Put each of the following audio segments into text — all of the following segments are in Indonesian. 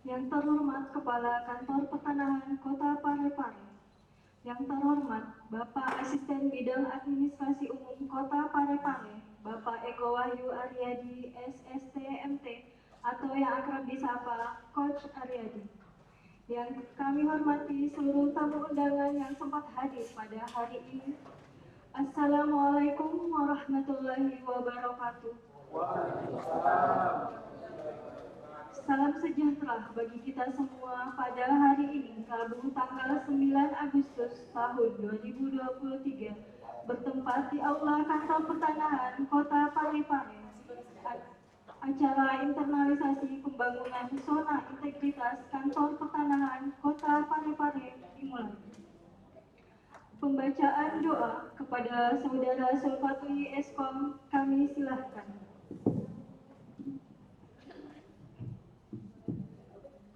Yang terhormat Kepala Kantor Pertanahan Kota Parepare, yang terhormat Bapak Asisten Bidang Administrasi Umum Kota Parepare, Bapak Eko Wahyu Aryadi SSTMT atau yang akrab disapa Coach Aryadi. Yang kami hormati seluruh tamu undangan yang sempat hadir pada hari ini. Assalamualaikum warahmatullahi wabarakatuh. Salam sejahtera bagi kita semua pada hari ini, Rabu tanggal 9 Agustus tahun 2023, bertempat di Aula Kantor Pertanahan Kota Parepare. Acara internalisasi pembangunan zona integritas Kantor Pertanahan Kota Parepare dimulai. Pembacaan doa kepada Saudara Sulfatuli Eskom kami silahkan.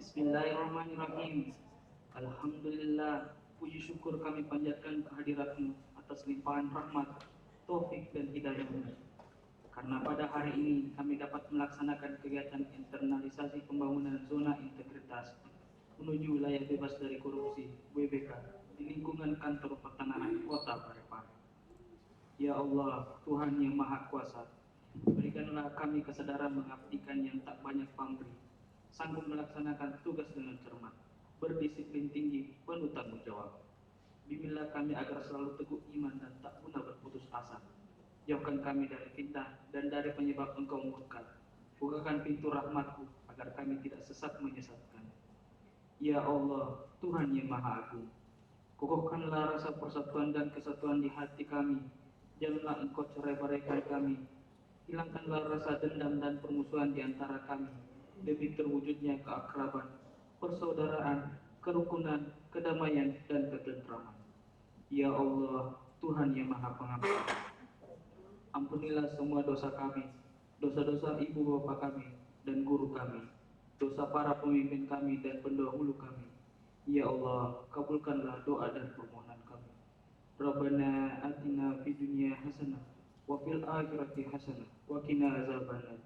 Bismillahirrahmanirrahim. Alhamdulillah, puji syukur kami panjatkan kehadirat-Mu atas limpahan rahmat, taufik dan hidayah-Mu. Karena pada hari ini kami dapat melaksanakan kegiatan internalisasi pembangunan zona integritas menuju wilayah bebas dari korupsi (WBK) di lingkungan Kantor Pertanahan Kota Parepare. Ya Allah, Tuhan yang Maha Kuasa, berikanlah kami kesadaran mengabdikan yang tak banyak pamrih, sanggup melaksanakan tugas dengan cermat, berdisiplin tinggi, penuh tanggung jawab. Bimbinglah kami agar selalu teguh iman dan tak pernah berputus asa. Jauhkan kami dari fitnah dan dari penyebab Engkau murka. Bukakan pintu rahmat-Mu agar kami tidak sesat menyesatkan. Ya Allah, Tuhan yang Maha Agung, kokohkanlah rasa persatuan dan kesatuan di hati kami. Janganlah Engkau cerai-beraikan kami. Hilangkanlah rasa dendam dan permusuhan di antara kami. Demi terwujudnya keakraban, persaudaraan, kerukunan, kedamaian, dan ketentraman. Ya Allah, Tuhan yang Maha Pengampun, ampunilah semua dosa kami, dosa-dosa ibu bapa kami dan guru kami, dosa para pemimpin kami dan pendahulu kami. Ya Allah, kabulkanlah doa dan permohonan kami. Rabbana atina fid dunya hasanah wa fil akhirati hasanah wa qina azabannar.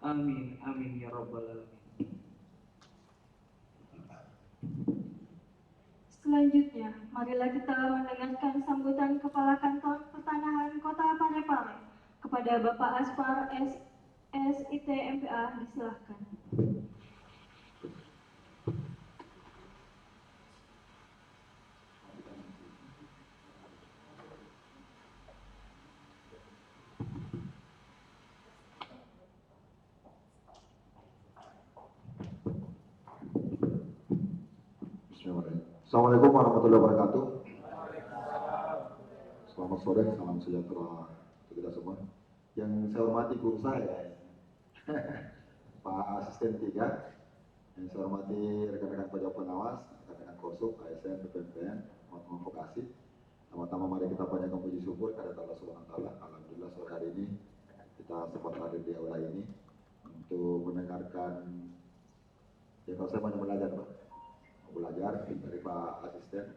Amin amin ya rabbal alamin. Selanjutnya, marilah kita mendengarkan sambutan Kepala Kantor Pertanahan Kota Parepare kepada Bapak Aspar SIT MPA, disilahkan. Assalamualaikum warahmatullahi wabarakatuh. Selamat sore, salam sejahtera untuk kita semua. Yang saya hormati guru saya, Pak Asisten 3, yang saya hormati rekan-rekan pajak pengawas, rekan-rekan Korsuk, ASN, PPMPN, mohon vokasi. Pertama-tama mari kita panjatkan puji syukur kepada Allah Subhanahu wa taala. Alhamdulillah sore hari ini kita sempat hadir di aula ini untuk mendengarkan. Ya kalau saya banyak belajar dari Pak Asisten.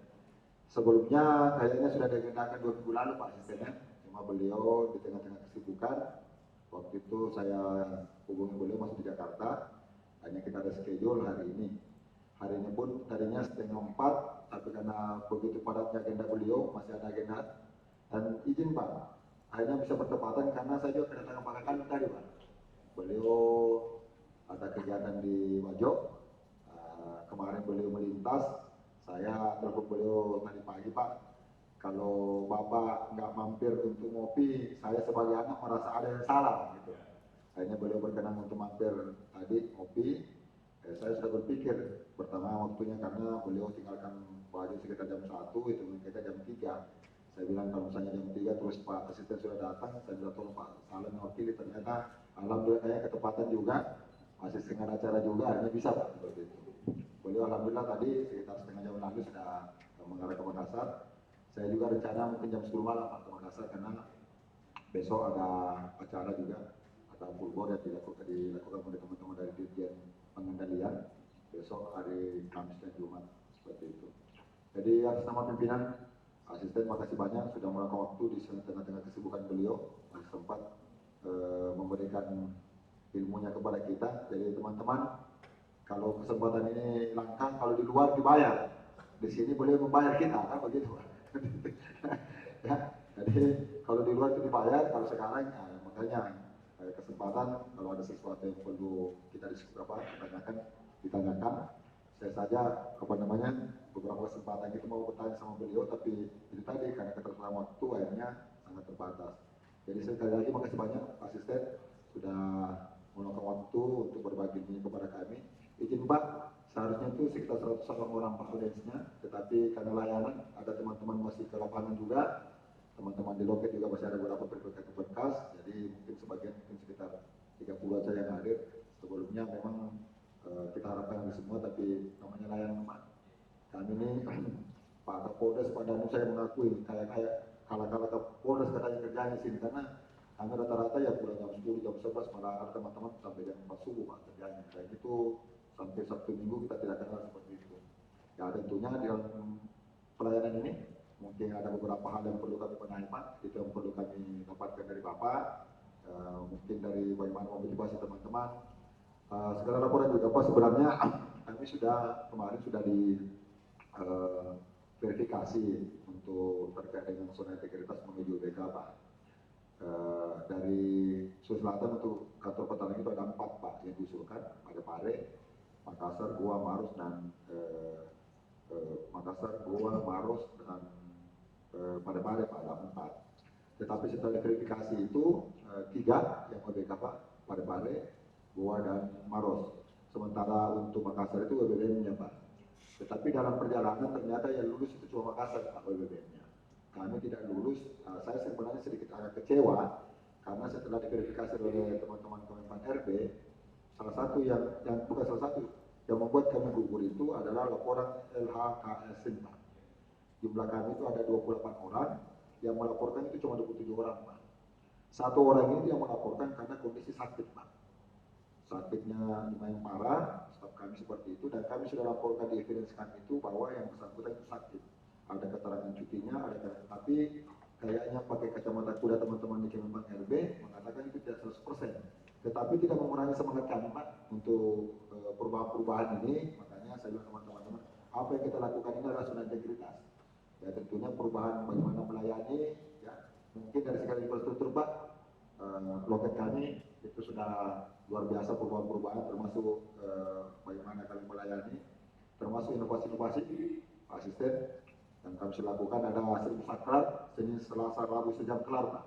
Sebelumnya kayaknya sudah diagendakan 2 minggu lalu Pak Asistennya, cuma beliau di tengah-tengah kesibukan. Waktu itu saya hubungi beliau masih di Jakarta, hanya kita ada schedule hari ini. Hari ini pun tadinya 3:30, tapi karena begitu padatnya agenda beliau, masih ada agenda. Dan izin Pak, akhirnya bisa bertepatan karena saya juga kedatangan Pak Kakan tadi Pak. Beliau ada kegiatan di Wajok. Kemarin beliau melintas, saya telepon beliau tadi pagi Pak, kalau Bapak nggak mampir untuk ngopi, saya sebagai anak merasa ada yang salah gitu. Akhirnya beliau berkenan untuk mampir tadi ngopi, Saya sudah berpikir pertama waktunya karena beliau tinggalkan pagi sekitar jam 1, itu kita jam 3. Saya bilang kalau misalnya jam 3 terus Pak Asisten sudah datang, saya bilang tolong Pak Salam mewakili, ternyata alhamdulillah kayaknya ketepatan juga, masih setengah acara juga, akhirnya bisa Pak seperti itu. Beliau alhamdulillah tadi sekitar setengah jam lalu sudah mengarah ke Makassar. Saya juga rencana mungkin jam 10 malam Pak ke Makassar karena besok ada acara juga, ada bulbor yang dilakukan oleh teman-teman dari Dirjen Pengendalian besok hari Kamis dan Jumat seperti itu. Jadi atas nama pimpinan asisten makasih banyak sudah meluangkan waktu di tengah-tengah kesibukan beliau masih sempat memberikan ilmunya kepada kita. Jadi teman-teman, kalau kesempatan ini langka, kalau di luar dibayar, di sini boleh membayar kita kan begitu. Ya, jadi kalau di luar itu dibayar, kalau sekarang ya, makanya kesempatan kalau ada sesuatu yang perlu kita ditanyakan. Saya saja beberapa kesempatan itu mau bertanya sama beliau, tapi itu tadi karena ketersediaan waktu akhirnya sangat terbatas. Jadi sekali lagi makasih banyak asisten sudah meluangkan waktu untuk berbagi ini kepada kami. Izin Pak, seharusnya itu sekitar 100 orang Pak audiensnya, tetapi karena layanan ada teman-teman masih ke lapangan juga, teman-teman di loket juga masih ada beberapa berkas, jadi mungkin sebagian mungkin sekitar 30 saja yang hadir. Sebelumnya memang kita harapkan semua, tapi namanya layanan Pak. Kami ini Pak Kapolres, Pak Danus saya mengakui kayak kala-kala Kapolres katanya kerjanya sini, karena kami rata-rata ya pulang jam 10, jam 11, malah ada teman-teman sampai jam 4 subuh Pak kerjanya. Dan itu sampai Sabtu Minggu kita tidak kenal seperti itu. Ya tentunya di dalam pelayanan ini mungkin ada beberapa hal yang perlu kami benahi Pak, itu yang perlu kami dapatkan dari Bapak, mungkin dari bagaimana memotivasi teman-teman. Segala laporan juga Pak, sebenarnya kami kemarin sudah di verifikasi untuk terkait dengan zona integritas menuju BK Pak. Dari Sulawesi Selatan untuk kantor pertanian itu ada 4 Pak yang diusulkan, ada Pare, Makassar, Goa, Maros dan Pare Pak, ada 4. Tetapi setelah verifikasi itu 3 yang OBK Pak, Pare, Goa dan Maros. Sementara untuk Makassar itu WBBM-nya Pak. Tetapi dalam perjalanan ternyata yang lulus itu cuma Makassar Pak WBBM-nya. Kami tidak lulus. Saya sebenarnya sedikit agak kecewa karena setelah diverifikasi oleh teman-teman Kemenpan RB, salah satu yang bukan salah satu yang membuat kami gugur itu adalah laporan LHKS Pak. Jumlah kami itu ada 28 orang, yang melaporkan itu cuma 27 orang Pak. 1 orang ini yang melaporkan karena kondisi sakit Pak. Sakitnya lumayan parah, staf kami seperti itu, dan kami sudah laporkan di evidence kami itu bahwa yang bersangkutan itu sakit. Ada keterangan cutinya, tapi kayaknya pakai kacamata kuda teman-teman di Kemenpan RB mengatakan itu tidak 100%. Tetapi tidak mengurangi semangat kami Pak untuk perubahan-perubahan ini. Makanya saya bilang teman-teman, apa yang kita lakukan ini adalah zona integritas. Ya tentunya perubahan bagaimana melayani, ya mungkin dari segala infrastruktur Pak, loket kami itu sudah luar biasa perubahan-perubahan, termasuk bagaimana kami melayani, termasuk inovasi-inovasi asisten yang kami sudah lakukan. Ada Senin Saklar, Senin Selasa Rabu sejam kelar Pak.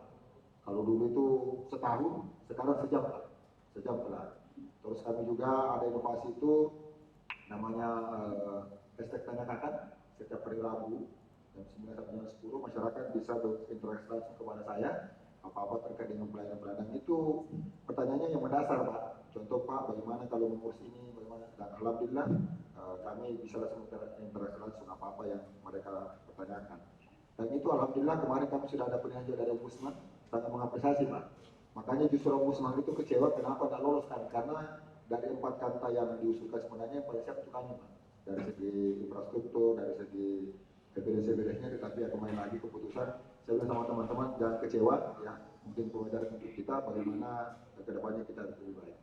Kalau dulu itu setahun, sekarang sejam Pak, sejam kelar. Terus kami juga ada inovasi itu namanya hashtag tanyakan setiap hari Rabu jam 9 sampai jam 10 masyarakat bisa berinteraksi langsung kepada saya apa-apa terkait dengan pelayanan itu. Pertanyaannya yang mendasar Pak, contoh Pak bagaimana kalau mengurus ini, bagaimana, dan alhamdulillah kami bisa langsung interaksi langsung apa-apa yang mereka pertanyakan. Dan itu alhamdulillah kemarin kami sudah ada penilaian dari Ombudsman, sangat mengapresiasi Pak. Makanya justru Ombudsman itu kecewa kenapa tidak lolos kan, karena dari 4 kata yang diusulkan sebenarnya yang paling siap itu kami Pak. Dari segi infrastruktur, dari segi evidence-nya, tetapi ya kembali lagi keputusan. Saya bilang sama teman-teman jangan kecewa ya, mungkin pelajaran untuk kita bagaimana kedepannya kita lebih baik.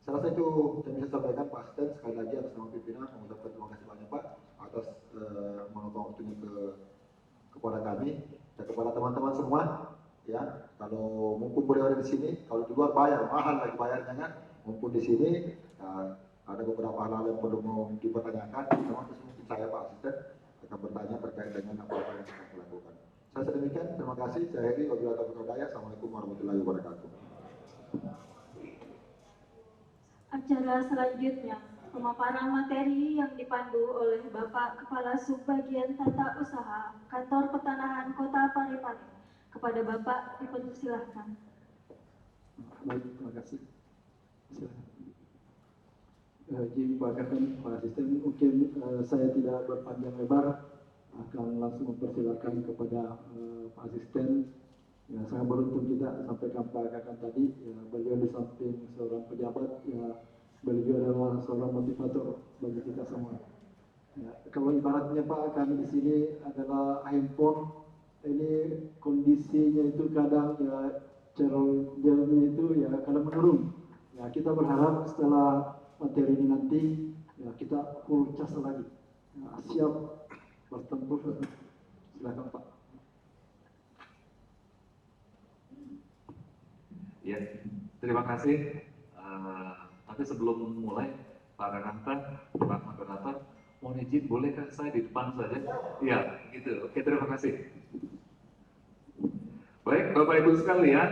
Saya rasa itu yang bisa sampaikan Pak Asisten. Sekali lagi atas nama pimpinan mengucapkan terima kasih banyak Pak atas meluangkan waktunya kepada kami dan kepada teman-teman semua ya. Kalau mumpung beliau ada di sini, kalau di luar bayar mahal lagi bayarnya kan, mumpung di sini ada beberapa hal yang perlu mau dipertanyakan, termasuk mungkin saya Pak Asisten akan bertanya terkait dengan apa-apa yang sedang dilakukan. Saya demikian, terima kasih. Saya Heri, wabillahi taufiq wal hidayah. Assalamualaikum warahmatullahi wabarakatuh. Acara selanjutnya, Pemaparan materi yang dipandu oleh Bapak Kepala Subbagian Tata Usaha Kantor Pertanahan Kota Parepare. Kepada Bapak dipersilahkan. Baik, terima kasih. Silakan. Izin Pak Kakak, Pak Asisten, mungkin saya tidak berpanjang lebar, akan langsung mempersilakan kepada Pak Asisten. Ya, sangat beruntung kita sampaikan Pak Kakak tadi, ya, beliau di samping seorang pejabat, ya, beliau adalah seorang motivator bagi kita semua. Ya, kalau ibaratnya Pak, kami di sini adalah handphone, ini kondisinya itu kadang ya chargernya itu ya kadang menurun. Ya, kita berharap setelah materi ini nanti ya kita full cas lagi. Ya, siap bertempur. Silakan Pak. Ya, terima kasih. Tapi sebelum mulai, Pak Kakanta, Pak Moderator, mohon izin bolehkah saya di depan saja? Iya, gitu. Oke, terima kasih. Baik, Bapak Ibu sekalian,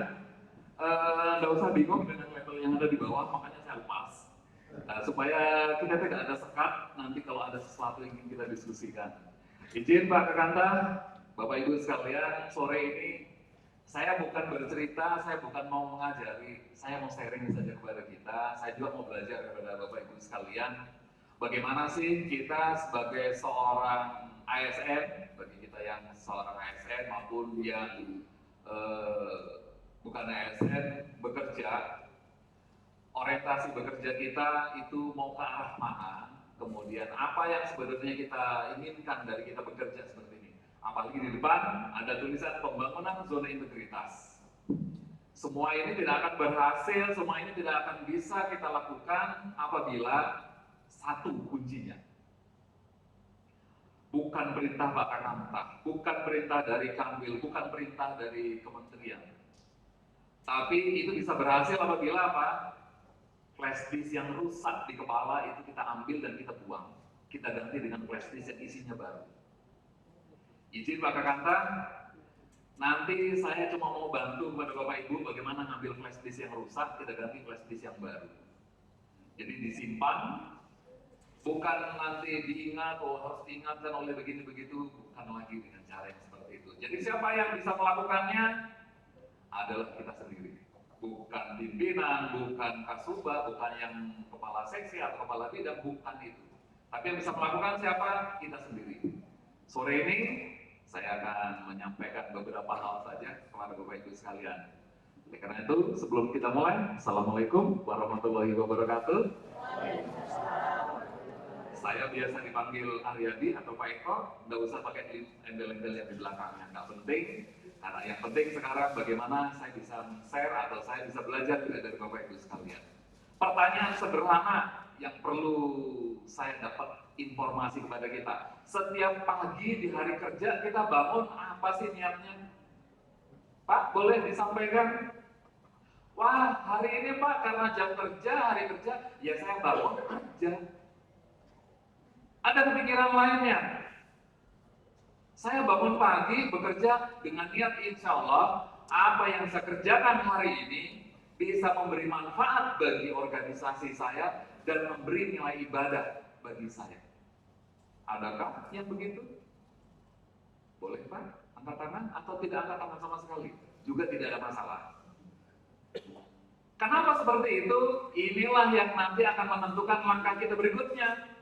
nggak usah bingung dengan label yang ada di bawah, makanya saya lepas. Supaya kita tidak ada sekat nanti kalau ada sesuatu yang ingin kita diskusikan. Izin Pak Kakanta, Bapak Ibu sekalian, sore ini saya bukan bercerita, saya bukan mau mengajari, saya mau sharing saja kepada kita, saya juga mau belajar kepada Bapak Ibu sekalian, bagaimana sih kita sebagai seorang ASN, bagi kita yang seorang ASN maupun yang bukan ASN, bekerja, orientasi bekerja kita itu mau ke arah mana, kemudian apa yang sebenarnya kita inginkan dari kita bekerja seperti ini. Apalagi di depan ada tulisan pembangunan zona integritas. Semua ini tidak akan berhasil, semua ini tidak akan bisa kita lakukan apabila satu kuncinya. Bukan perintah Pak Kakanta, bukan perintah dari Kanwil, bukan perintah dari kementerian. Tapi itu bisa berhasil apabila apa? Flash disk yang rusak di kepala itu kita ambil dan kita buang. Kita ganti dengan flash disk yang isinya baru. Izin Pak Kakanta, nanti saya cuma mau bantu kepada Bapak Ibu bagaimana ngambil flash disk yang rusak, kita ganti flash disk yang baru. Jadi disimpan, bukan nanti diingat, oh harus diingatkan oleh begini begitu, bukan lagi dengan cara yang seperti itu. Jadi siapa yang bisa melakukannya adalah kita sendiri. Bukan pimpinan, bukan kasubag, bukan yang kepala seksi atau kepala bidang, bukan itu. Tapi yang bisa melakukan siapa? Kita sendiri. Sore ini saya akan menyampaikan beberapa hal saja kepada Bapak Ibu sekalian. Oleh karena itu, sebelum kita mulai, Assalamualaikum warahmatullahi wabarakatuh. Saya biasa dipanggil Aryadi atau Pak Eko, nggak usah pakai embel-embel yang di belakangnya, nggak penting. Karena yang penting sekarang bagaimana saya bisa share atau saya bisa belajar juga dari Bapak Ibu sekalian. Pertanyaan sederhana yang perlu saya dapat informasi kepada kita. Setiap pagi di hari kerja kita bangun, apa sih niatnya? Pak, boleh disampaikan? Wah, hari ini Pak, karena jam kerja, hari kerja, ya saya bangun aja. Ada kepikiran lainnya. Saya bangun pagi bekerja dengan niat insya Allah apa yang saya kerjakan hari ini bisa memberi manfaat bagi organisasi saya dan memberi nilai ibadah bagi saya. Adakah yang begitu? Boleh Pak? Angkat tangan atau tidak angkat tangan sama sekali? Juga tidak ada masalah. Kenapa seperti itu? Inilah yang nanti akan menentukan langkah kita berikutnya.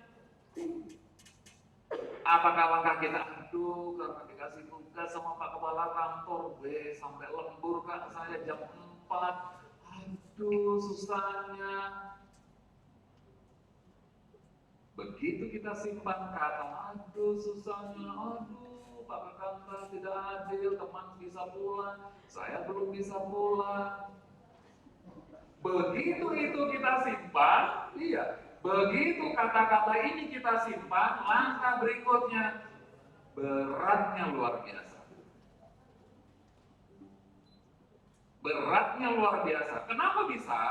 Apakah langkah kita, aduh karena dikasih tugas sama Pak Kepala Kantor, sampai lembur Kak saya jam 4, aduh susahnya. Begitu kita simpan kata, aduh susahnya, aduh Pak Kakanta tidak adil, teman bisa pulang, saya belum bisa pulang. Begitu itu kita simpan, iya. Begitu kata-kata ini kita simpan, langkah berikutnya beratnya luar biasa. Beratnya luar biasa. Kenapa bisa?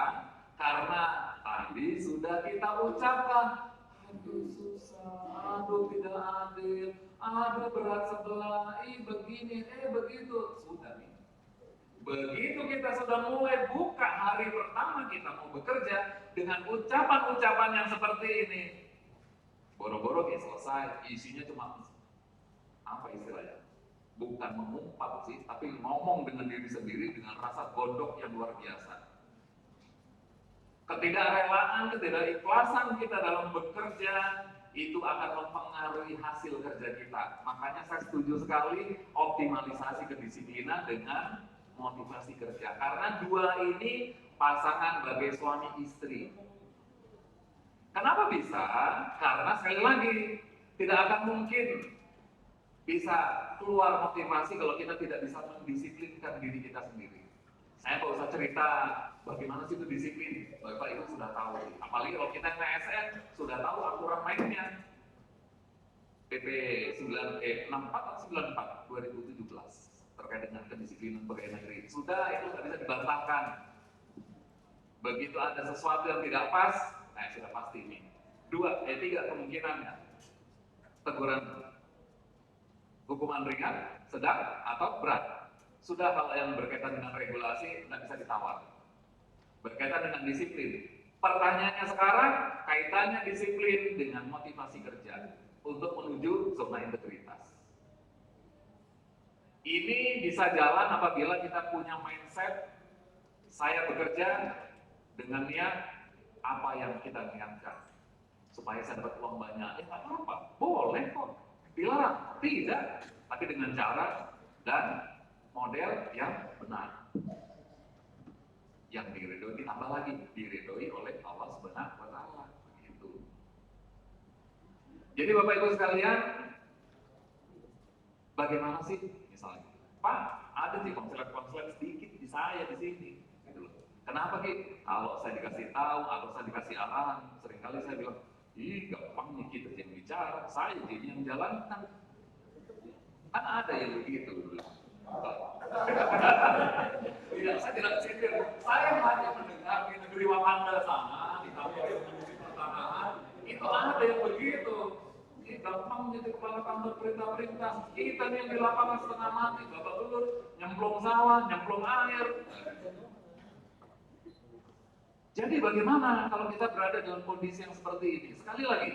Karena tadi sudah kita ucapkan, aduh susah, aduh tidak adil, aduh berat sebelah, begini, begitu. Sudah nih. Begitu kita sudah mulai buka hari pertama kita mau kamu bekerja dengan ucapan-ucapan yang seperti ini. Boro-boro selesai, isinya cuma apa istilahnya? Bukan mengumpat sih, tapi ngomong dengan diri sendiri dengan rasa godok yang luar biasa. Ketidakrelaan, ketidakikhlasan kita dalam bekerja itu akan mempengaruhi hasil kerja kita. Makanya saya setuju sekali optimalisasi kedisiplinan dengan motivasi kerja. Karena dua ini pasangan bagai suami istri. Kenapa bisa? Karena sekali lagi tidak akan mungkin bisa keluar motivasi kalau kita tidak bisa mendisiplinkan diri kita sendiri. Saya nggak usah cerita bagaimana sih itu disiplin, Bapak Ibu sudah tahu. Apalagi kalau kita ASN sudah tahu aturan mainnya. PP 64 atau 94 2017 terkait dengan kedisiplinan pegawai negeri. Sudah, itu nggak bisa dibantahkan. Begitu ada sesuatu yang tidak pas, sudah pasti ini. Tiga kemungkinannya. Teguran hukuman ringan, sedang, atau berat. Sudah, kalau yang berkaitan dengan regulasi nggak bisa ditawar. Berkaitan dengan disiplin. Pertanyaannya sekarang, kaitannya disiplin dengan motivasi kerja untuk menuju zona integritas. Ini bisa jalan apabila kita punya mindset, saya bekerja dengan niat apa yang kita niatkan. Supaya saya dapat uang banyak, nggak apa-apa, boleh kok. Dilarang? Tidak, tapi dengan cara dan model yang benar. Yang diridhoi, ditambah lagi, diridhoi oleh Allah Subhanahu wa Ta'ala. Begitu. Jadi Bapak Ibu sekalian, bagaimana sih misalnya? Pak, ada sih konslet-konslet sedikit di saya di sini. Gitu loh. Kenapa Ki? Kalau saya dikasih tahu atau saya dikasih arahan, seringkali saya bilang, ih gampang nih kita yang bicara, saya jadi yang jalankan. Kan ada yang begitu dulu. Tidak, saya tidak sindir. Saya hanya mendengar di negeri Wakanda sana, di kampung industri pertanahan, itu ada yang begitu. Ini gampang jadi kepala kantor perintah-perintah. Kita nih yang di lapangan setengah mati, bapak belur, nyemplung sawah, nyemplung air. Jadi bagaimana kalau kita berada dalam kondisi yang seperti ini? Sekali lagi,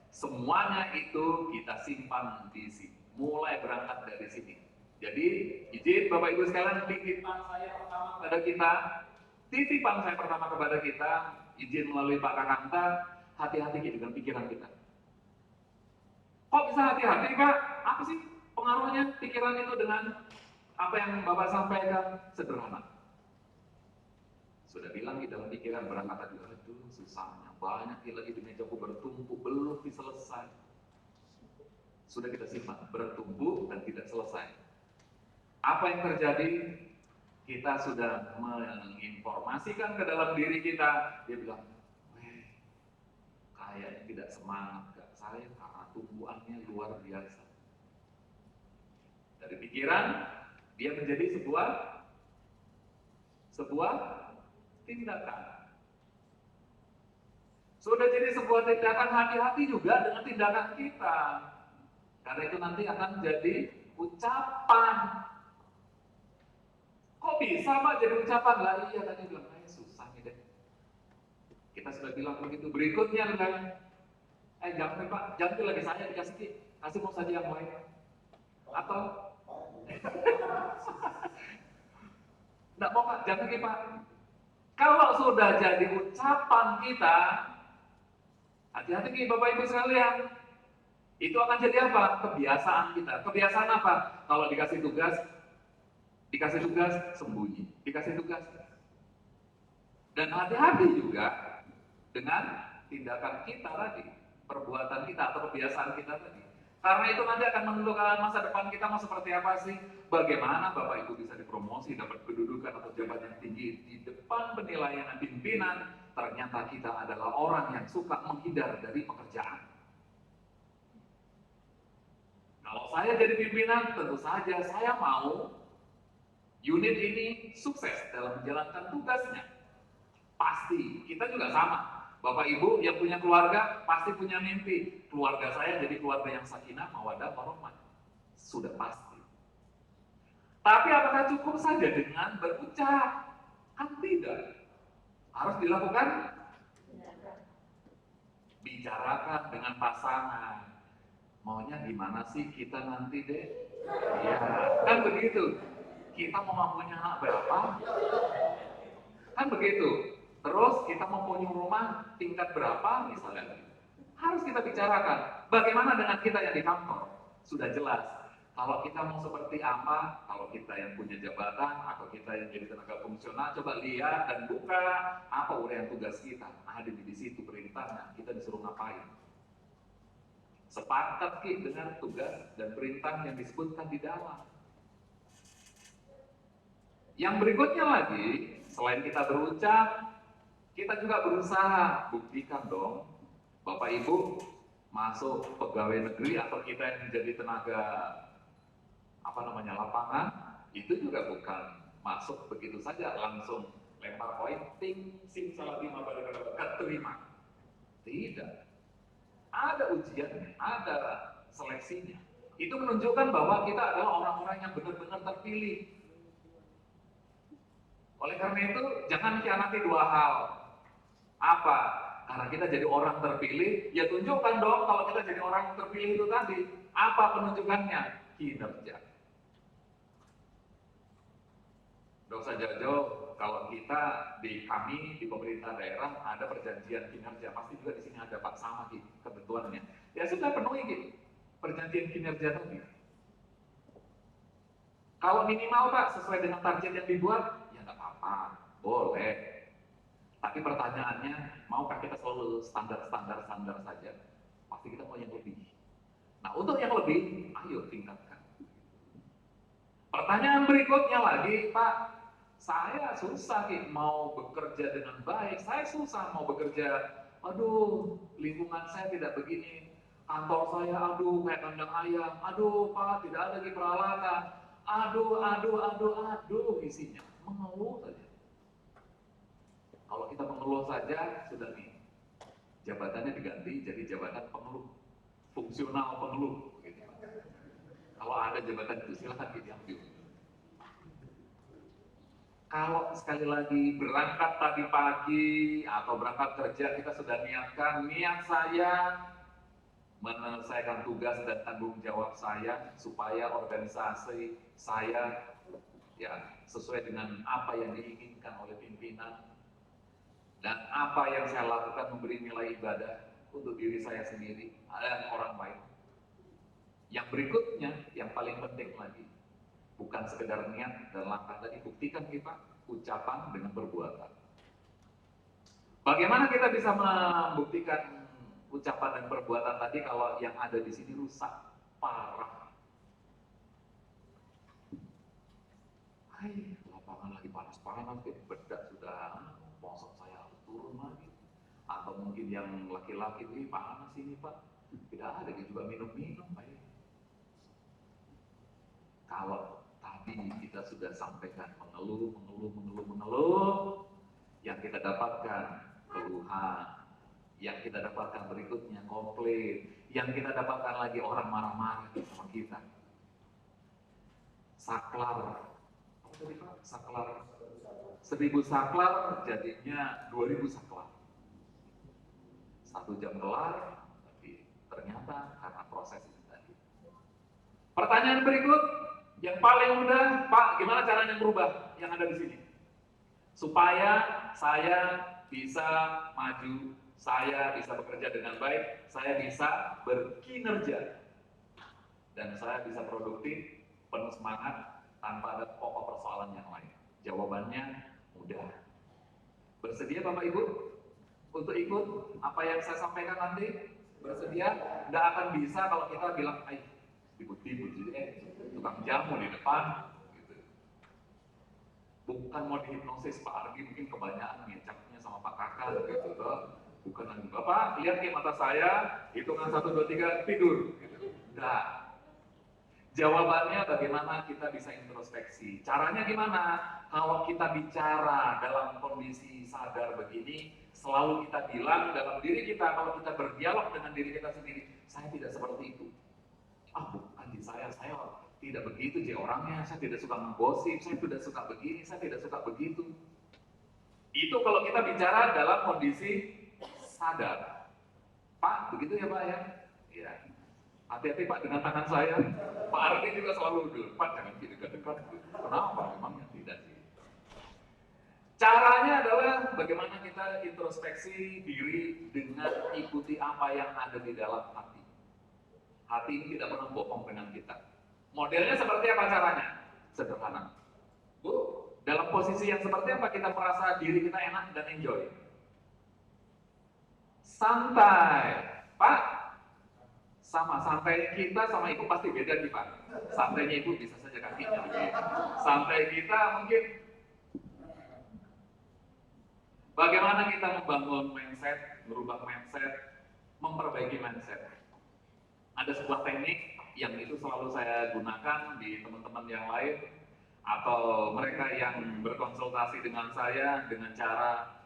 semuanya itu kita simpan di sini. Mulai berangkat dari sini. Jadi, izin Bapak Ibu sekalian, titipan saya pertama kepada kita, izin melalui Pak Kakanta, hati-hati dengan pikiran kita. Kok bisa hati-hati Pak? Apa sih pengaruhnya pikiran itu dengan apa yang Bapak sampaikan? Sederhana. Sudah bilang di dalam pikiran berangkat tadi, aduh susahnya, banyak lagi di mejaku bertumpuk, belum diselesai. Sudah kita simpan, bertumpuk dan tidak selesai. Apa yang terjadi? Kita sudah menginformasikan ke dalam diri kita. Dia bilang, kayaknya tidak semangat Kak saya karena tumbuhannya luar biasa. Dari pikiran, dia menjadi sebuah tindakan. Sudah jadi sebuah tindakan, hati-hati juga dengan tindakan kita. Karena itu nanti akan jadi ucapan. Kok bisa Pak jadi ucapan? Lah iya tadi bilang, susah nih deh. Kita sudah bilang begitu. Berikutnya kan, jangan Pak, jangan lagi saya dikasih, kasih mau saja yang lain. Atau, enggak mau Pak, jangan lagi Pak. Kalau sudah jadi ucapan kita, hati-hati nih Bapak Ibu sekalian. Itu akan jadi apa? Kebiasaan kita. Kebiasaan apa? Kalau dikasih tugas sembunyi, dikasih tugas. Dan hati-hati juga dengan tindakan kita tadi, perbuatan kita atau kebiasaan kita tadi. Karena itu nanti akan menentukan masa depan kita mau seperti apa sih. Bagaimana Bapak Ibu bisa dipromosi, dapat kedudukan atau jabatan tinggi di depan penilaian dan pimpinan. Ternyata kita adalah orang yang suka menghindar dari pekerjaan. Kalau saya jadi pimpinan, tentu saja saya mau unit ini sukses dalam menjalankan tugasnya. Pasti, kita juga sama. Bapak Ibu yang punya keluarga, pasti punya mimpi. Keluarga saya jadi keluarga yang sakinah, mawaddah, warahmah. Sudah pasti. Tapi apakah cukup saja dengan berucap? Kan tidak. Harus dilakukan, bicarakan dengan pasangan. Maunya gimana sih kita nanti deh? Ya, kan begitu. Kita mau punya anak berapa? Kan begitu. Terus kita mau punya rumah tingkat berapa misalnya? Harus kita bicarakan. Bagaimana dengan kita yang di kantor? Sudah jelas. Kalau kita mau seperti apa, kalau kita yang punya jabatan atau kita yang jadi tenaga fungsional, coba lihat dan buka apa uraian tugas kita. Ada di situ perintahnya, kita disuruh ngapain. Sepakat dengan tugas dan perintah yang disebutkan di dalam. Yang berikutnya lagi, selain kita berucap, kita juga berusaha. Buktikan dong, Bapak Ibu masuk pegawai negeri atau kita yang menjadi tenaga lapangan, itu juga bukan masuk begitu saja langsung lempar poin, ting, sim, salah lima, terima. Tidak. Ada ujiannya, ada seleksinya. Itu menunjukkan bahwa kita adalah orang-orang yang benar-benar terpilih. Oleh karena itu, jangan khianati dua hal. Apa? Karena kita jadi orang terpilih, ya tunjukkan dong kalau kita jadi orang yang terpilih itu tadi. Apa penunjukannya? Kinerja. Tidak usah jauh-jauh, kalau kita kami di pemerintah daerah ada perjanjian kinerja, pasti juga di sini ada Pak sama ketentuannya. Ya sudah penuhi gitu, perjanjian kinerja tadi. Kalau minimal Pak sesuai dengan target yang dibuat, ya nggak apa-apa, boleh. Tapi pertanyaannya, maukah kita selalu standar saja? Pasti kita mau yang lebih. Nah untuk yang lebih, ayo tingkatkan. Pertanyaan berikutnya lagi, Pak, saya susah mau bekerja dengan baik, saya susah mau bekerja, aduh lingkungan saya tidak begini, kantor saya aduh kayak kandang ayam, aduh Pak tidak ada lagi peralatan, aduh isinya, mengeluh saja. Kalau kita mengeluh saja, sudah nih, jabatannya diganti jadi jabatan pengeluh, fungsional pengeluh. Gitu. Kalau ada jabatan itu silahkan diambil. Kalau sekali lagi berangkat tadi pagi atau berangkat kerja, kita sudah niatkan, niat saya menyelesaikan tugas dan tanggung jawab saya supaya organisasi saya ya sesuai dengan apa yang diinginkan oleh pimpinan dan apa yang saya lakukan memberi nilai ibadah untuk diri saya sendiri dan orang lain. Yang berikutnya, yang paling penting lagi, bukan sekedar niat dan langkah tadi, buktikan kita ucapan dengan perbuatan. Bagaimana kita bisa membuktikan ucapan dan perbuatan tadi kalau yang ada di sini rusak parah? Lapangan lagi panas-panas, bedak sudah, bosok saya harus turun lagi. Atau mungkin yang laki-laki ini panas ini Pak, tidak ada juga minum-minum Pak. Kalau tadi kita sudah sampaikan mengeluh, yang kita dapatkan keluhan, yang kita dapatkan berikutnya komplain, yang kita dapatkan lagi orang marah-marah sama kita. Saklar, apa tadi Pak? Saklar 1000 saklar jadinya 2000 saklar. 1 jam kelar, tapi ternyata karena proses itu tadi. Pertanyaan berikut, yang paling mudah, Pak, gimana caranya merubah yang ada di sini? Supaya saya bisa maju, saya bisa bekerja dengan baik, saya bisa berkinerja, dan saya bisa produktif, penuh semangat, tanpa ada pokok persoalan yang lain. Jawabannya mudah. Bersedia Bapak Ibu untuk ikut apa yang saya sampaikan nanti? Bersedia? Nggak akan bisa kalau kita bilang, ribut-ribut, tukang jamu di depan, gitu. Bukan mau dihipnosis Pak Argi, mungkin kebanyakan ngecapnya sama Pak Kakak, gitu loh. Bukan lagi, Bapak, lihat ke mata saya, hitungan 1, 2, 3, tidur. Gitu. Nah, jawabannya bagaimana kita bisa introspeksi. Caranya gimana? Kalau kita bicara dalam kondisi sadar begini, selalu kita bilang dalam diri kita, kalau kita berdialog dengan diri kita sendiri, saya tidak seperti itu. Bukan di saya tidak begitu orangnya, saya tidak suka menggosip, saya tidak suka begini, saya tidak suka begitu. Itu kalau kita bicara dalam kondisi sadar. Pak, begitu ya Pak ya? Iya. Hati-hati Pak dengan tangan saya. Pak Ardi juga selalu dulu, Pak jangan dekat-dekat. Kenapa? Memangnya tidak sih. Caranya adalah bagaimana kita introspeksi diri dengan ikuti apa yang ada di dalam hati. Hati ini tidak pernah bohong dengan kita. Modelnya seperti apa caranya? Sederhana. Bu, dalam posisi yang seperti apa kita merasa diri kita enak dan enjoy? Santai. Pak, sama santai kita sama ibu pasti beda nih Pak. Santainya ibu bisa saja kakinya begini. Santai kita mungkin bagaimana kita membangun mindset, merubah mindset, memperbaiki mindset. Ada sebuah teknik yang itu selalu saya gunakan di teman-teman yang lain atau mereka yang berkonsultasi dengan saya dengan cara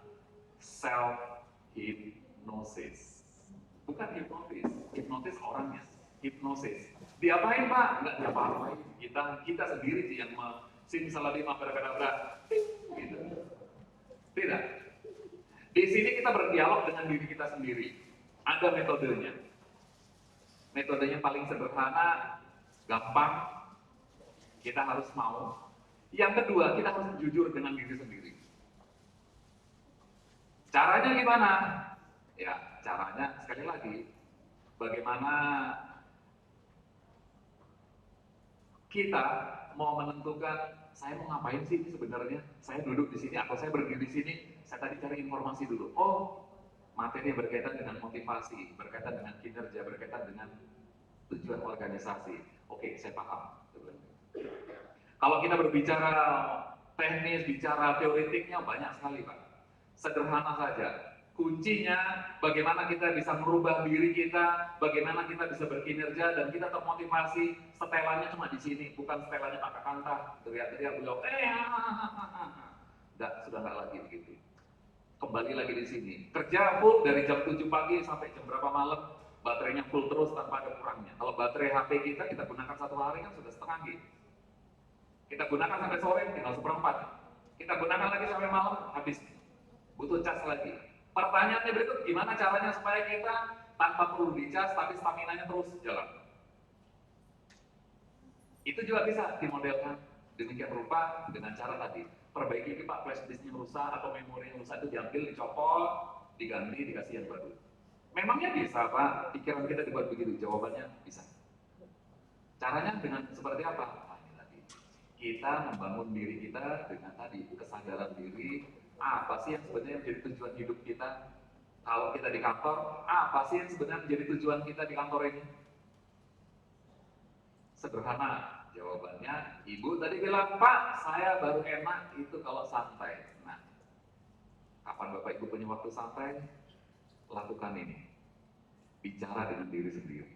self hypnosis. Bukan hipnotis, hipnotis orangnya, hipnosis. Diapain Pak? Enggak diapa-apain. Kita sendiri sih yang simsalabim abracadabra, gitu. Tidak. Di sini kita berdialog dengan diri kita sendiri. Ada metodenya. Metodenya paling sederhana, gampang. Kita harus mau. Yang kedua, kita harus jujur dengan diri sendiri. Caranya gimana? Ya, caranya sekali lagi, bagaimana kita mau menentukan saya mau ngapain sih ini sebenarnya? Saya duduk di sini atau saya berdiri di sini? Saya tadi cari informasi dulu. Oh, materi yang berkaitan dengan motivasi, berkaitan dengan kinerja, berkaitan dengan tujuan organisasi. Oke, saya paham. Kalau kita berbicara teknis, bicara teoretiknya banyak sekali Pak. Sederhana saja. Kuncinya bagaimana kita bisa merubah diri kita, bagaimana kita bisa berkinerja dan kita termotivasi. Setelannya cuma di sini, bukan setelannya Pak Kakanta teriak-teriak beliau. Sudah nggak lagi begitu. Kembali lagi di sini. Kerja full dari jam 7 pagi sampai jam berapa malam, baterainya full terus tanpa ada kurangnya. Kalau baterai HP kita gunakan satu hari kan sudah setengah gitu. Kita gunakan sampai sore tinggal seperempat. Kita gunakan lagi sampai malam habis. Butuh cas lagi. Pertanyaannya berikut, gimana caranya supaya kita tanpa perlu dicas tapi staminanya terus jalan? Itu juga bisa dimodelkan demikian rupa dengan cara tadi. Perbaiki Pak flash disknya rusak atau memori yang rusak itu diambil, dicopot, diganti, dikasih yang baru. Memangnya bisa Pak, pikiran kita dibuat begitu? Jawabannya bisa. Caranya dengan seperti apa? Kita membangun diri kita dengan tadi kesadaran diri, apa sih yang sebenarnya menjadi tujuan hidup kita? Kalau kita di kantor, apa sih yang sebenarnya menjadi tujuan kita di kantor ini? Sederhana, jawabannya Ibu tadi bilang, Pak, saya baru enak itu kalau santai. Nah, kapan Bapak Ibu punya waktu santai? Lakukan ini. Bicara dengan diri sendiri.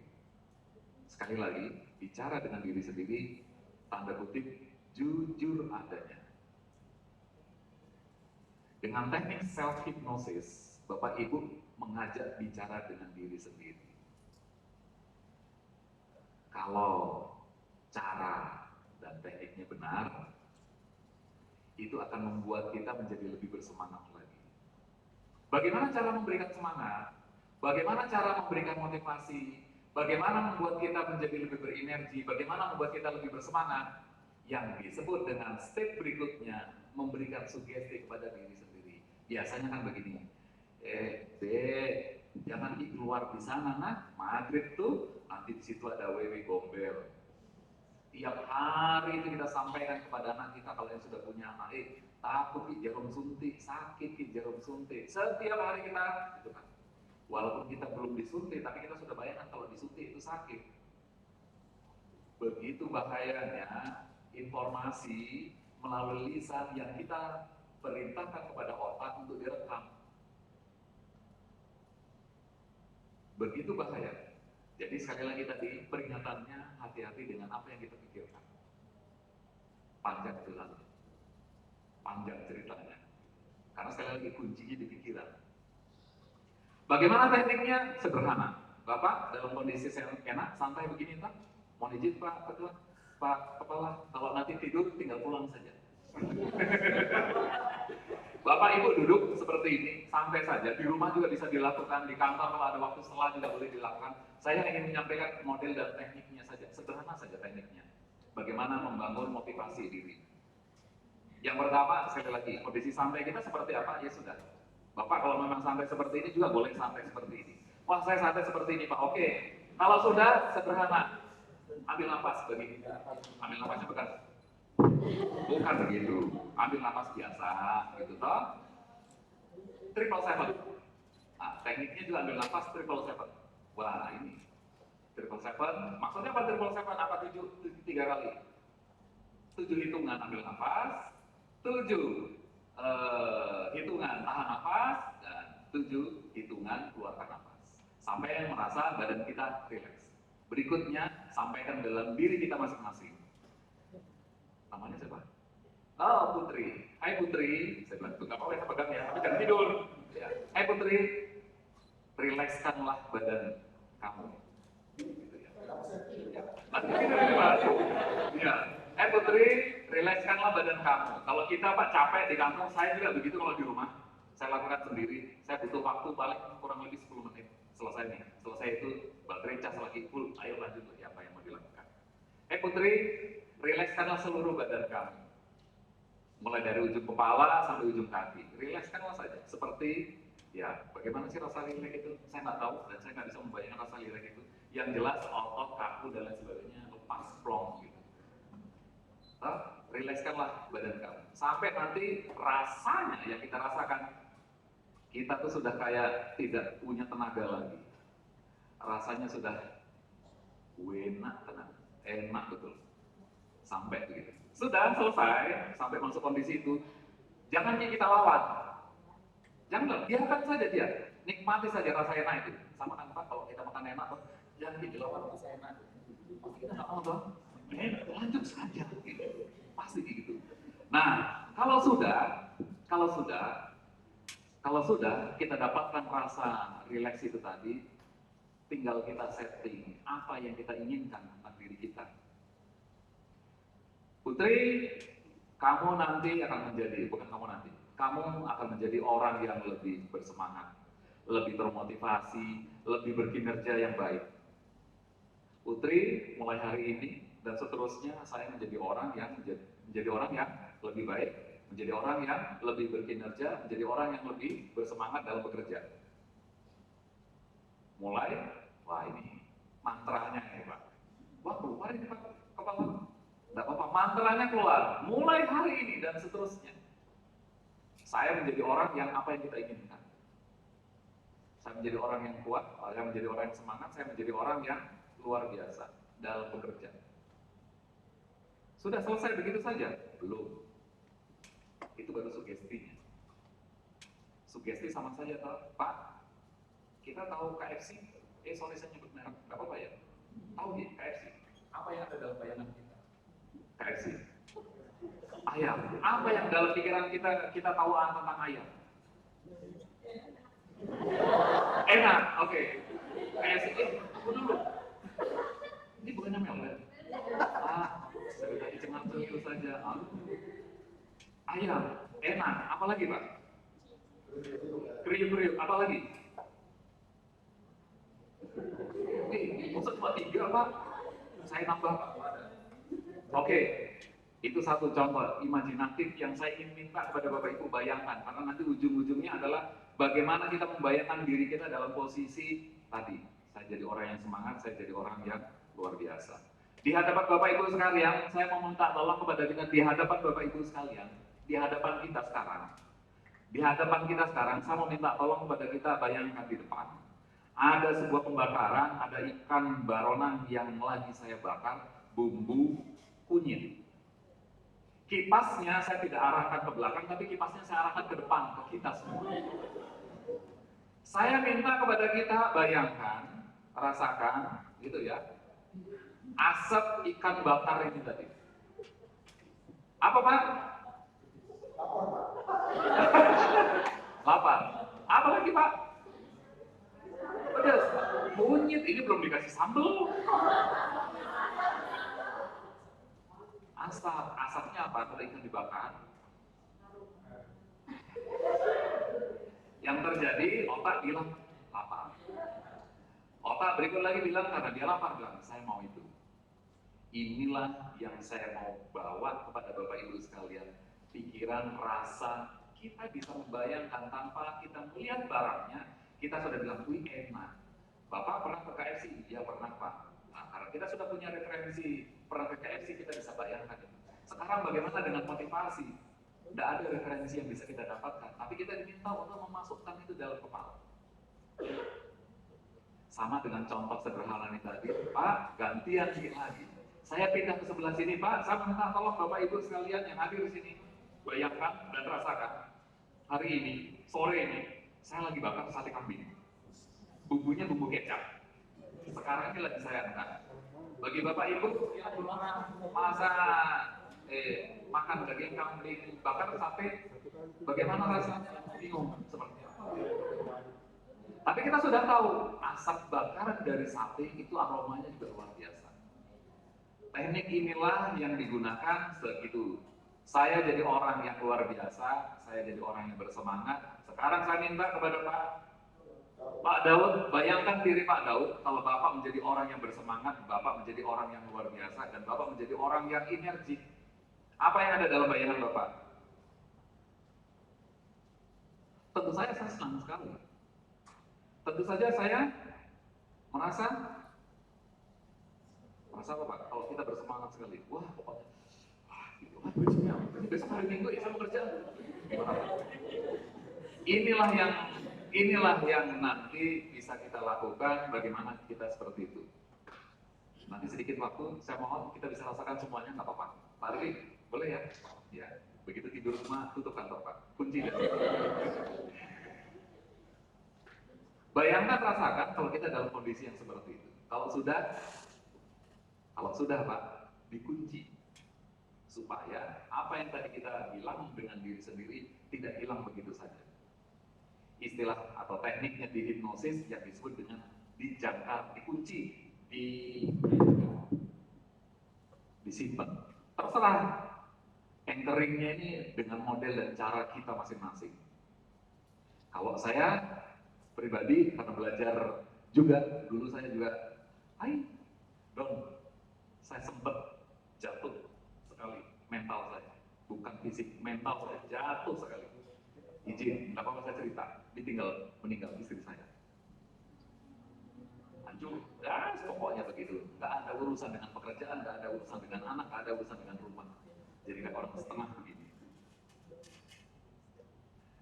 Sekali lagi, bicara dengan diri sendiri, tanda kutip, jujur adanya. Dengan teknik self-hypnosis, Bapak Ibu mengajak bicara dengan diri sendiri. Kalau cara dan tekniknya benar, itu akan membuat kita menjadi lebih bersemangat lagi. Bagaimana cara memberikan semangat? Bagaimana cara memberikan motivasi? Bagaimana membuat kita menjadi lebih berenergi? Bagaimana membuat kita lebih bersemangat? Yang disebut dengan step berikutnya, memberikan sugesti kepada diri sendiri. Biasanya kan begini, jangan keluar di sana, nah, maghrib tuh, nanti di situ ada WW gombel. Tiap hari itu kita sampaikan kepada anak kita kalau yang sudah punya anak, takut jarum suntik, sakit jarum suntik. Setiap hari kita, gitu kan. Walaupun kita belum disuntik, tapi kita sudah bayangkan kalau disuntik itu sakit. Begitu bahayanya informasi melalui lisan yang kita perintahkan kepada otak untuk direkam. Begitu bahaya. Jadi sekali lagi tadi peringatannya, hati-hati dengan apa yang kita pikirkan. Panjang ceritanya. Panjang ceritanya. Karena sekali lagi kuncinya di pikiran. Bagaimana tekniknya? Sederhana. Bapak dalam kondisi enak, santai begini, tak? Mohon izin Pak Ketua, Pak Kepala, kalau nanti tidur tinggal pulang saja. Bapak Ibu duduk seperti ini, santai saja. Di rumah juga bisa dilakukan, di kantor kalau ada waktu setelah juga boleh dilakukan. Saya ingin menyampaikan model dan tekniknya saja, sederhana saja tekniknya. Bagaimana membangun motivasi diri. Yang pertama, sekali lagi, kondisi santai kita seperti apa? Ya sudah. Bapak kalau memang santai seperti ini juga boleh santai seperti ini. Wah, saya santai seperti ini Pak, oke. Kalau sudah, sederhana. Ambil nafas begini. Ambil nafasnya bukan begitu. Ambil nafas biasa, gitu toh. Triple seven. Nah, tekniknya juga ambil nafas triple seven. Wah, ini triple seven. Maksudnya apa triple seven? Apa 3 kali? 7 hitungan ambil nafas, 7 hitungan tahan nafas, dan 7 hitungan keluarkan nafas. Sampai merasa badan kita rileks. Berikutnya, sampaikan dalam diri kita masing-masing. Namanya siapa? Oh, Putri. Hai Putri. Saya bilang, nggak apa-apa ya, pegang ya, tapi jangan tidur. Ya. Hai Putri, rilekskanlah badan kamu. Gitu ya. Nanti tidur ya, Pak. Ya. Hai Putri, rilekskanlah badan kamu. Kalau kita Pak capek di kantor, saya juga begitu kalau di rumah. Saya lakukan sendiri. Saya butuh waktu paling kurang lebih 10 menit. Selesai nih. Selesai itu baterai cas lagi full. Ayo lanjut lagi apa yang mau dilakukan. Hai Putri, rilekskanlah seluruh badan kamu. Mulai dari ujung kepala sampai ujung kaki. Rilekskanlah saja. Seperti, ya bagaimana sih rasa rileks itu? Saya nggak tahu dan saya nggak bisa membayangkan rasa rileks itu. Yang jelas otot, kaku, dan lain sebagainya lepas plong gitu. Rilekskanlah badan kamu. Sampai nanti rasanya yang kita rasakan, kita tuh sudah kayak tidak punya tenaga lagi. Rasanya sudah enak betul. Sampai begitu. Sudah selesai, sampai masuk kondisi itu, jangan kita lawan. Jangan, biarkan saja dia. Nikmati saja rasa enak itu. Sama kan Pak, kalau kita makan enak, jangan dilawan rasa enak. Pasti kita nggak mau toh. Lanjut saja. Gitu. Pasti gitu. Nah, kalau sudah kita dapatkan rasa rileks itu tadi, tinggal kita setting apa yang kita inginkan tentang diri kita. Putri, kamu nanti akan menjadi, bukan kamu nanti, kamu akan menjadi orang yang lebih bersemangat, lebih termotivasi, lebih berkinerja yang baik. Putri, mulai hari ini dan seterusnya saya menjadi orang yang lebih baik, menjadi orang yang lebih berkinerja, menjadi orang yang lebih bersemangat dalam bekerja. Mulai, wah ini mantranya ini Pak. Wah keluar ini Pak, kepala. Tidak apa-apa, mantranya keluar. Mulai hari ini dan seterusnya. Saya menjadi orang yang apa yang kita inginkan. Saya menjadi orang yang kuat, saya menjadi orang yang semangat, saya menjadi orang yang luar biasa dalam bekerja. Sudah selesai begitu saja? Belum. Itu baru sugestinya. Sugesti sama saja, Pak. Kita tahu KFC, sorry saya nyebut merek, nggak apa-apa ya? Tahu ya KFC? Apa yang ada dalam bayangan kita? KFC. Ayam. Apa yang dalam pikiran kita tahu tentang ayam? Enak, oke. KFC, tunggu dulu. Ini bukannya melon. Saya tadi cuma itu saja. Ayam, enak. Apa lagi Pak? Kriuk-kriuk, apa lagi? Maksud cuma 3 Pak? Saya nambah Pak. Oke, itu satu contoh imajinatif yang saya ingin minta kepada Bapak Ibu bayangkan. Karena nanti ujung-ujungnya adalah bagaimana kita membayangkan diri kita dalam posisi tadi. Saya jadi orang yang semangat, saya jadi orang yang luar biasa. Di hadapan Bapak Ibu sekalian, saya mau minta tolong kepada kita di hadapan Bapak Ibu sekalian, di hadapan kita sekarang. Di hadapan kita sekarang, saya mau minta tolong kepada kita bayangkan di depan. Ada sebuah pembakaran, ada ikan baronang yang lagi saya bakar, bumbu kunyit. Kipasnya saya tidak arahkan ke belakang, tapi kipasnya saya arahkan ke depan, ke kita semua. Saya minta kepada kita bayangkan, rasakan, gitu ya, asap ikan bakar ini tadi. Apa Pak? Lapar. Apa lagi Pak? Pedas. Kunyit, ini belum dikasih sambal. Asapnya apa? Kalau ikan dibakar. Yang terjadi, otak bilang lapar. Otak berikut lagi bilang karena dia lapar, bilang saya mau itu. Inilah yang saya mau bawa kepada Bapak Ibu sekalian. Pikiran, rasa, kita bisa membayangkan tanpa kita melihat barangnya, kita sudah bilang, wih enak. Bapak pernah ke KFC? Ya pernah Pak. Nah, karena kita sudah punya referensi pernah ke KFC, kita bisa bayangkan. Sekarang bagaimana dengan motivasi? Tidak ada referensi yang bisa kita dapatkan, tapi kita diminta untuk memasukkan itu dalam kepala. Sama dengan contoh sederhana ini tadi, Pak, gantian lagi. Saya pindah ke sebelah sini, Pak. Saya minta tolong Bapak Ibu sekalian yang hadir di sini, bayangkan dan rasakan. Hari ini, sore ini, saya lagi bakar sate kambing. Bumbunya bumbu kecap. Sekarang ini lagi saya angkat. Bagi Bapak Ibu yang belum masa makan daging kambing bakar sate, bagaimana rasanya? Bingung seperti apa. Tapi kita sudah tahu asap bakaran dari sate itu aromanya juga luar biasa. Teknik inilah yang digunakan segitu. Saya jadi orang yang luar biasa, saya jadi orang yang bersemangat. Sekarang saya minta kepada Pak Daud, bayangkan diri Pak Daud, kalau Bapak menjadi orang yang bersemangat, Bapak menjadi orang yang luar biasa, dan Bapak menjadi orang yang energik. Apa yang ada dalam bayangan Bapak? Tentu saja saya senang sekali. Tentu saja saya merasa apa Pak? Kalau kita bersemangat sekali, wah pokoknya, besok hari Minggu ya saya bekerja. Inilah yang nanti bisa kita lakukan. Bagaimana kita seperti itu? Nanti sedikit waktu, saya mohon kita bisa rasakan semuanya, nggak apa-apa. Pak Riri, boleh ya? Ya, begitu tidur rumah, tutup kantor Pak, kunci dan bayangkan, rasakan kalau kita dalam kondisi yang seperti itu. Kalau sudah Pak, dikunci supaya apa yang tadi kita bilang dengan diri sendiri tidak hilang begitu saja. Istilah atau tekniknya di hipnosis yang disebut dengan dijangkar, dikunci, disimpan. Terserah anchoringnya ini dengan model dan cara kita masing-masing. Kalau saya pribadi karena belajar juga, dulu saya juga, saya sempat jatuh sekali mental saya, bukan fisik, mental saya jatuh sekali. Izin, nggak apa-apa saya cerita, meninggal istri saya. Hancur, ya pokoknya begitu. Nggak ada urusan dengan pekerjaan, nggak ada urusan dengan anak, nggak ada urusan dengan rumah. Jadi kayak orang setengah begini.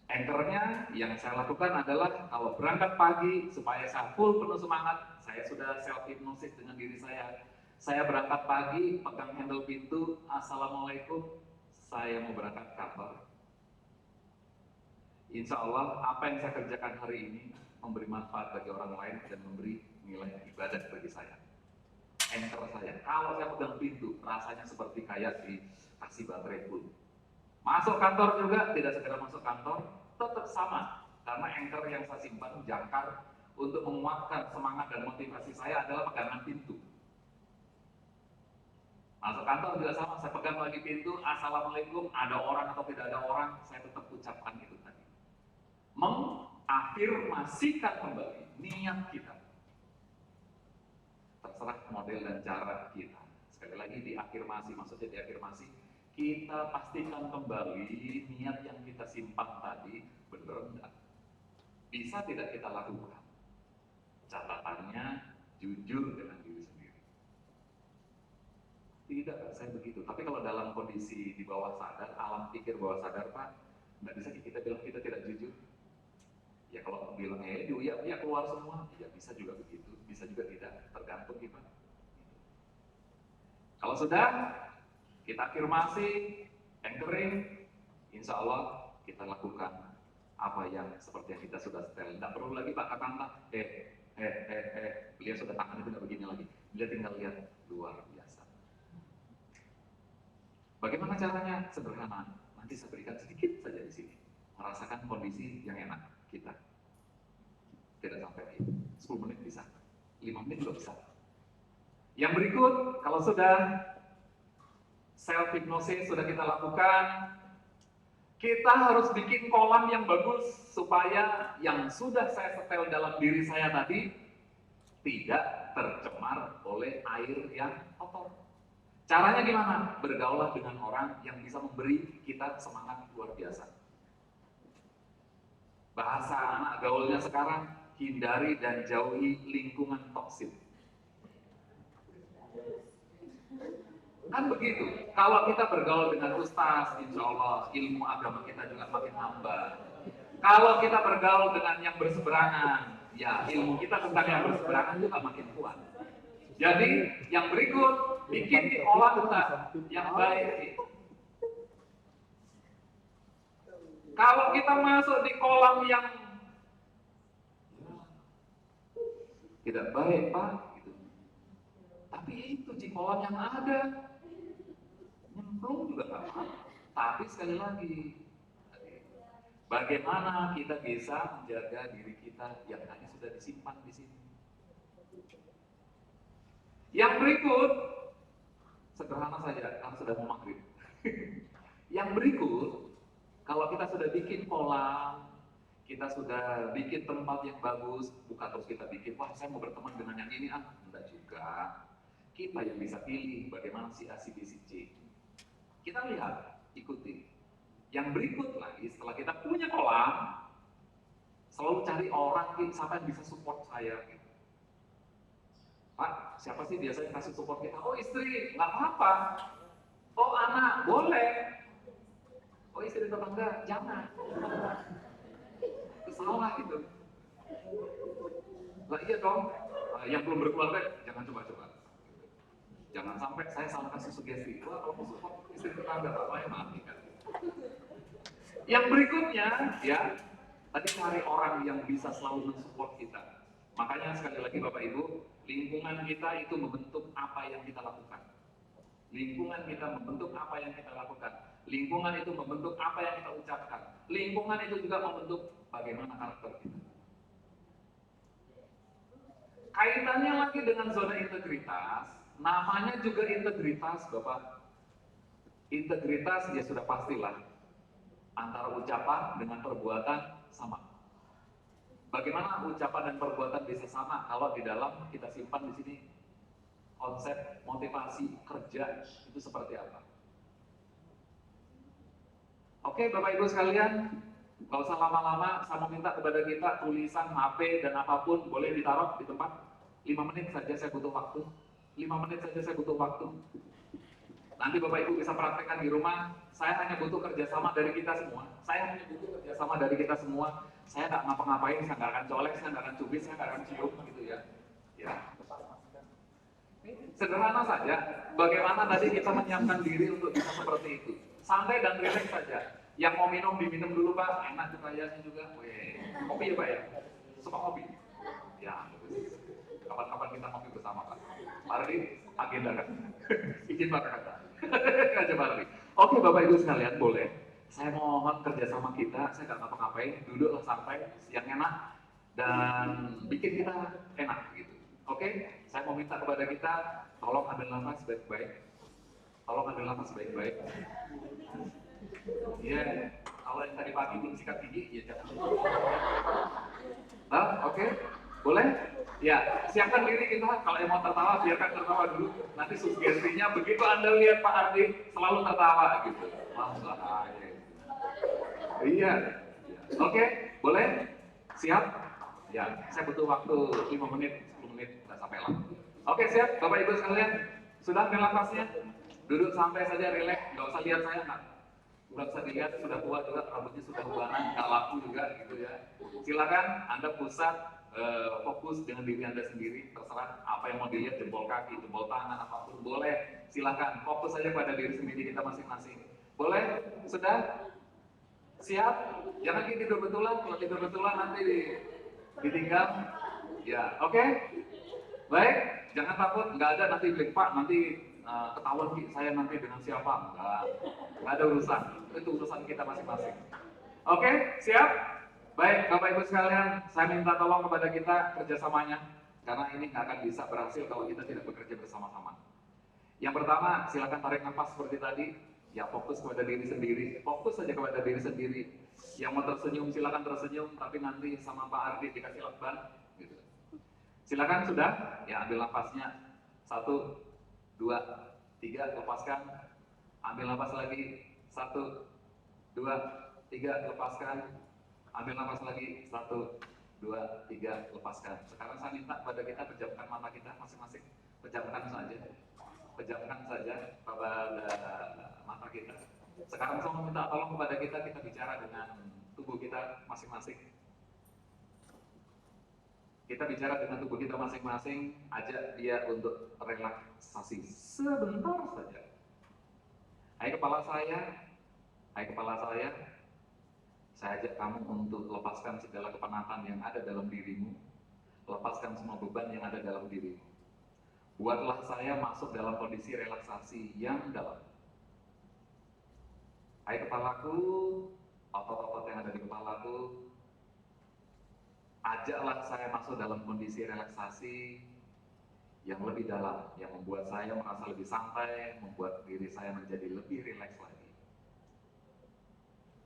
Anchornya yang saya lakukan adalah kalau berangkat pagi supaya saya full penuh semangat, saya sudah self hypnosis dengan diri saya. Saya berangkat pagi, pegang handle pintu, assalamualaikum, saya mau berangkat kantor. Insya Allah apa yang saya kerjakan hari ini memberi manfaat bagi orang lain dan memberi nilai ibadah bagi saya. Anchor saya, kalau saya pegang pintu, rasanya seperti kayak dikasih baterai full. Masuk kantor juga, tidak segera masuk kantor, tetap sama. Karena anchor yang saya simpan, jangkar, untuk menguatkan semangat dan motivasi saya adalah pegangan pintu. Masuk kantor juga sama, saya pegang lagi pintu, assalamualaikum, ada orang atau tidak ada orang, saya tetap ucapkan itu tadi. Mengafirmasikan kembali niat kita. Terserah model dan cara kita. Sekali lagi diafirmasi, maksudnya diafirmasi, kita pastikan kembali niat yang kita simpan tadi benar enggak. Bisa tidak kita lakukan? Catatannya jujur dengan diri sendiri. Tidak, saya begitu. Tapi kalau dalam kondisi di bawah sadar, alam pikir bawah sadar Pak, nggak bisa kita bilang kita tidak jujur. Ya kalau bilang ya keluar semua, ya bisa juga begitu, bisa juga tidak, tergantung gimana. Kalau sudah kita afirmasi, anchoring, insya Allah kita lakukan apa yang seperti yang kita sudah setel. Tidak perlu lagi Pak kata-kata, beliau sudah tangan itu tidak begini lagi. Beliau tinggal lihat, luar biasa. Bagaimana caranya? Sederhana. Nanti saya berikan sedikit saja di sini. Merasakan kondisi yang enak kita. Tidak sampai 10 menit bisa, 5 menit juga bisa. Yang berikut, kalau sudah self hypnosis sudah kita lakukan, Kita harus bikin kolam yang bagus supaya yang sudah saya setel dalam diri saya tadi tidak tercemar oleh air yang kotor. Caranya gimana? Bergaulah dengan orang yang bisa memberi kita semangat luar biasa. Bahasa anak gaulnya sekarang, hindari dan jauhi lingkungan toksik. Kan begitu. Kalau kita bergaul dengan ustaz, insya Allah ilmu agama kita juga makin nambah. Kalau kita bergaul dengan yang berseberangan, ya ilmu kita tentang yang berseberangan juga makin kuat. Jadi yang berikut, bikin di kolam kita yang baik. Kalau kita masuk di kolam yang tidak baik, Pak, gitu. Tapi itu di kolam yang ada, nyemplung juga nggak apa-apa. Tapi sekali lagi, bagaimana kita bisa menjaga diri kita yang tadi sudah disimpan di sini. Yang berikut, sederhana saja, karena sudah mau maghrib. Yang berikut, kalau kita sudah bikin kolam, kita sudah bikin tempat yang bagus, bukan terus kita bikin, wah saya mau berteman dengan yang ini, enggak juga. Kita yang bisa pilih bagaimana si A, si B, si C. Kita lihat, ikuti. Yang berikut lagi, setelah kita punya kolam, selalu cari orang, siapa yang bisa support saya. Gitu. Pak, siapa sih biasanya kasih support kita? Oh istri, nggak apa-apa. Oh anak, boleh. Oh istri tetangga, jangan. Itu salah itu. Lah iya dong, yang belum berkeluarga, jangan coba-coba. Jangan sampai saya salah kasih sugesti. Wah kalau mau support istri tetangga, apa yang mati kan. Yang berikutnya, ya, tadi cari orang yang bisa selalu mensupport kita. Makanya sekali lagi Bapak Ibu, lingkungan kita itu membentuk apa yang kita lakukan. Lingkungan kita membentuk apa yang kita lakukan. Lingkungan itu membentuk apa yang kita ucapkan. Lingkungan itu juga membentuk bagaimana karakter kita. Kaitannya lagi dengan zona integritas, namanya juga integritas Bapak. Integritas ya sudah pastilah antara ucapan dengan perbuatan sama. Bagaimana ucapan dan perbuatan bisa sama kalau di dalam kita simpan di sini konsep motivasi kerja itu seperti apa? Oke, Bapak Ibu sekalian, nggak usah lama-lama, saya mau minta kepada kita tulisan, HP dan apapun boleh ditaruh di tempat. 5 menit saja saya butuh waktu. 5 menit saja saya butuh waktu. Nanti Bapak Ibu bisa praktekkan di rumah. Saya hanya butuh kerjasama dari kita semua. Saya hanya butuh kerjasama dari kita semua. Saya nggak ngapa-ngapain, saya nggak akan colek, saya nggak akan cubit, saya nggak akan cium, gitu ya. Ya. Sederhana saja. Bagaimana tadi kita menyiapkan diri untuk bisa seperti itu. Santai dan rileks saja. Yang mau minum diminum dulu Pak. Enak tuh kayaknya juga. Weh, kopi ya Pak ya. Suka kopi. Ya. Kapan-kapan kita ngopi bersama Pak. Pak Ardi, agenda kan? Izin Pak kata. Aja Pak Ardi. Oke Bapak Ibu sekalian, boleh. Saya mohon kerjasama kita, saya nggak ngapa-ngapain, duduklah santai, yang enak, dan bikin kita enak gitu. Oke, saya mau minta kepada kita, tolong ambil nafas baik-baik. Tolong ambil nafas baik-baik. Iya, kalau yang tadi pagi belum sikat gigi, ya jangan. Nah, oke, boleh? Ya, siapkan diri kita. Kalau yang mau tertawa, biarkan tertawa dulu. Nanti sugestinya begitu Anda lihat Pak Ardi selalu tertawa gitu. Langsung aja. Iya. Oke, boleh? Siap? Ya, saya butuh waktu 5 menit, 10 menit, nggak sampai lah. Oke, siap? Bapak Ibu sekalian, sudah ambil nafasnya? Duduk santai saja, rileks, nggak usah lihat saya, nggak usah dilihat, sudah tua juga, rambutnya sudah ubanan, nggak laku juga gitu ya. Silakan Anda pusat, fokus dengan diri Anda sendiri, terserah apa yang mau dilihat, jempol kaki, jempol tangan, apapun boleh. Silakan, fokus saja pada diri sendiri kita masing-masing. Boleh? Sudah? Siap? Jangan tidur betulan, kalau tidur betulan nanti ditinggal. Ya, oke? Baik, jangan takut, nggak ada nanti bilang Pak, nanti ketahuan saya nanti dengan siapa. Nggak ada urusan, itu urusan kita masing-masing. Oke, siap? Baik, Bapak Ibu sekalian, saya minta tolong kepada kita kerjasamanya, karena ini nggak akan bisa berhasil kalau kita tidak bekerja bersama-sama. Yang pertama, silakan tarik nafas seperti tadi. Ya fokus kepada diri sendiri, fokus saja kepada diri sendiri. Yang mau tersenyum silakan tersenyum, tapi nanti sama Pak Ardi dikasih lakban. Gitu. Silakan sudah, ya ambil nafasnya. 1, 2, 3, lepaskan. Ambil nafas lagi. 1, 2, 3, lepaskan. Ambil nafas lagi. 1, 2, 3, lepaskan. Sekarang saya minta pada kita pejamkan mata kita masing-masing. Pejamkan saja. Pejamkan saja pada mata kita. Sekarang saya minta tolong kepada kita bicara dengan tubuh kita masing-masing. Kita bicara dengan tubuh kita masing-masing, ajak dia untuk relaksasi sebentar saja. Hai kepala saya, saya ajak kamu untuk lepaskan segala kepenatan yang ada dalam dirimu, lepaskan semua beban yang ada dalam dirimu. Buatlah saya masuk dalam kondisi relaksasi yang dalam. Hai kepalaku, otot-otot yang ada di kepalaku, ajaklah saya masuk dalam kondisi relaksasi yang lebih dalam, yang membuat saya merasa lebih santai, membuat diri saya menjadi lebih rileks lagi.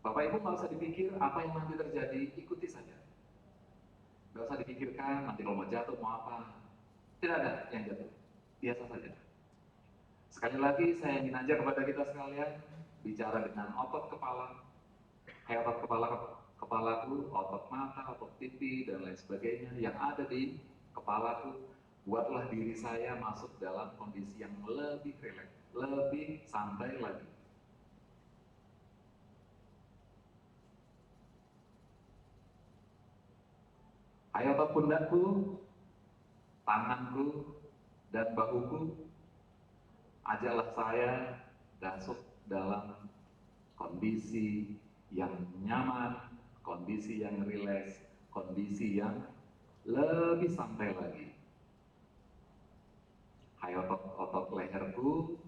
Bapak Ibu nggak usah dipikir apa yang nanti terjadi, ikuti saja. Nggak usah dipikirkan nanti kalau mau jatuh mau apa. Tidak ada yang jatuh, biasa saja. Sekali lagi saya ingin ajak kepada kita sekalian bicara dengan otot kepala, otot kepalaku, otot mata, otot pipi, dan lain sebagainya yang ada di kepalaku. Buatlah diri saya masuk dalam kondisi yang lebih rileks, lebih santai lagi. Ayo otot pundakku, tanganku, dan bahuku, ajaklah saya masuk dalam kondisi yang nyaman, kondisi yang rileks, kondisi yang lebih santai lagi. Hai otot leherku,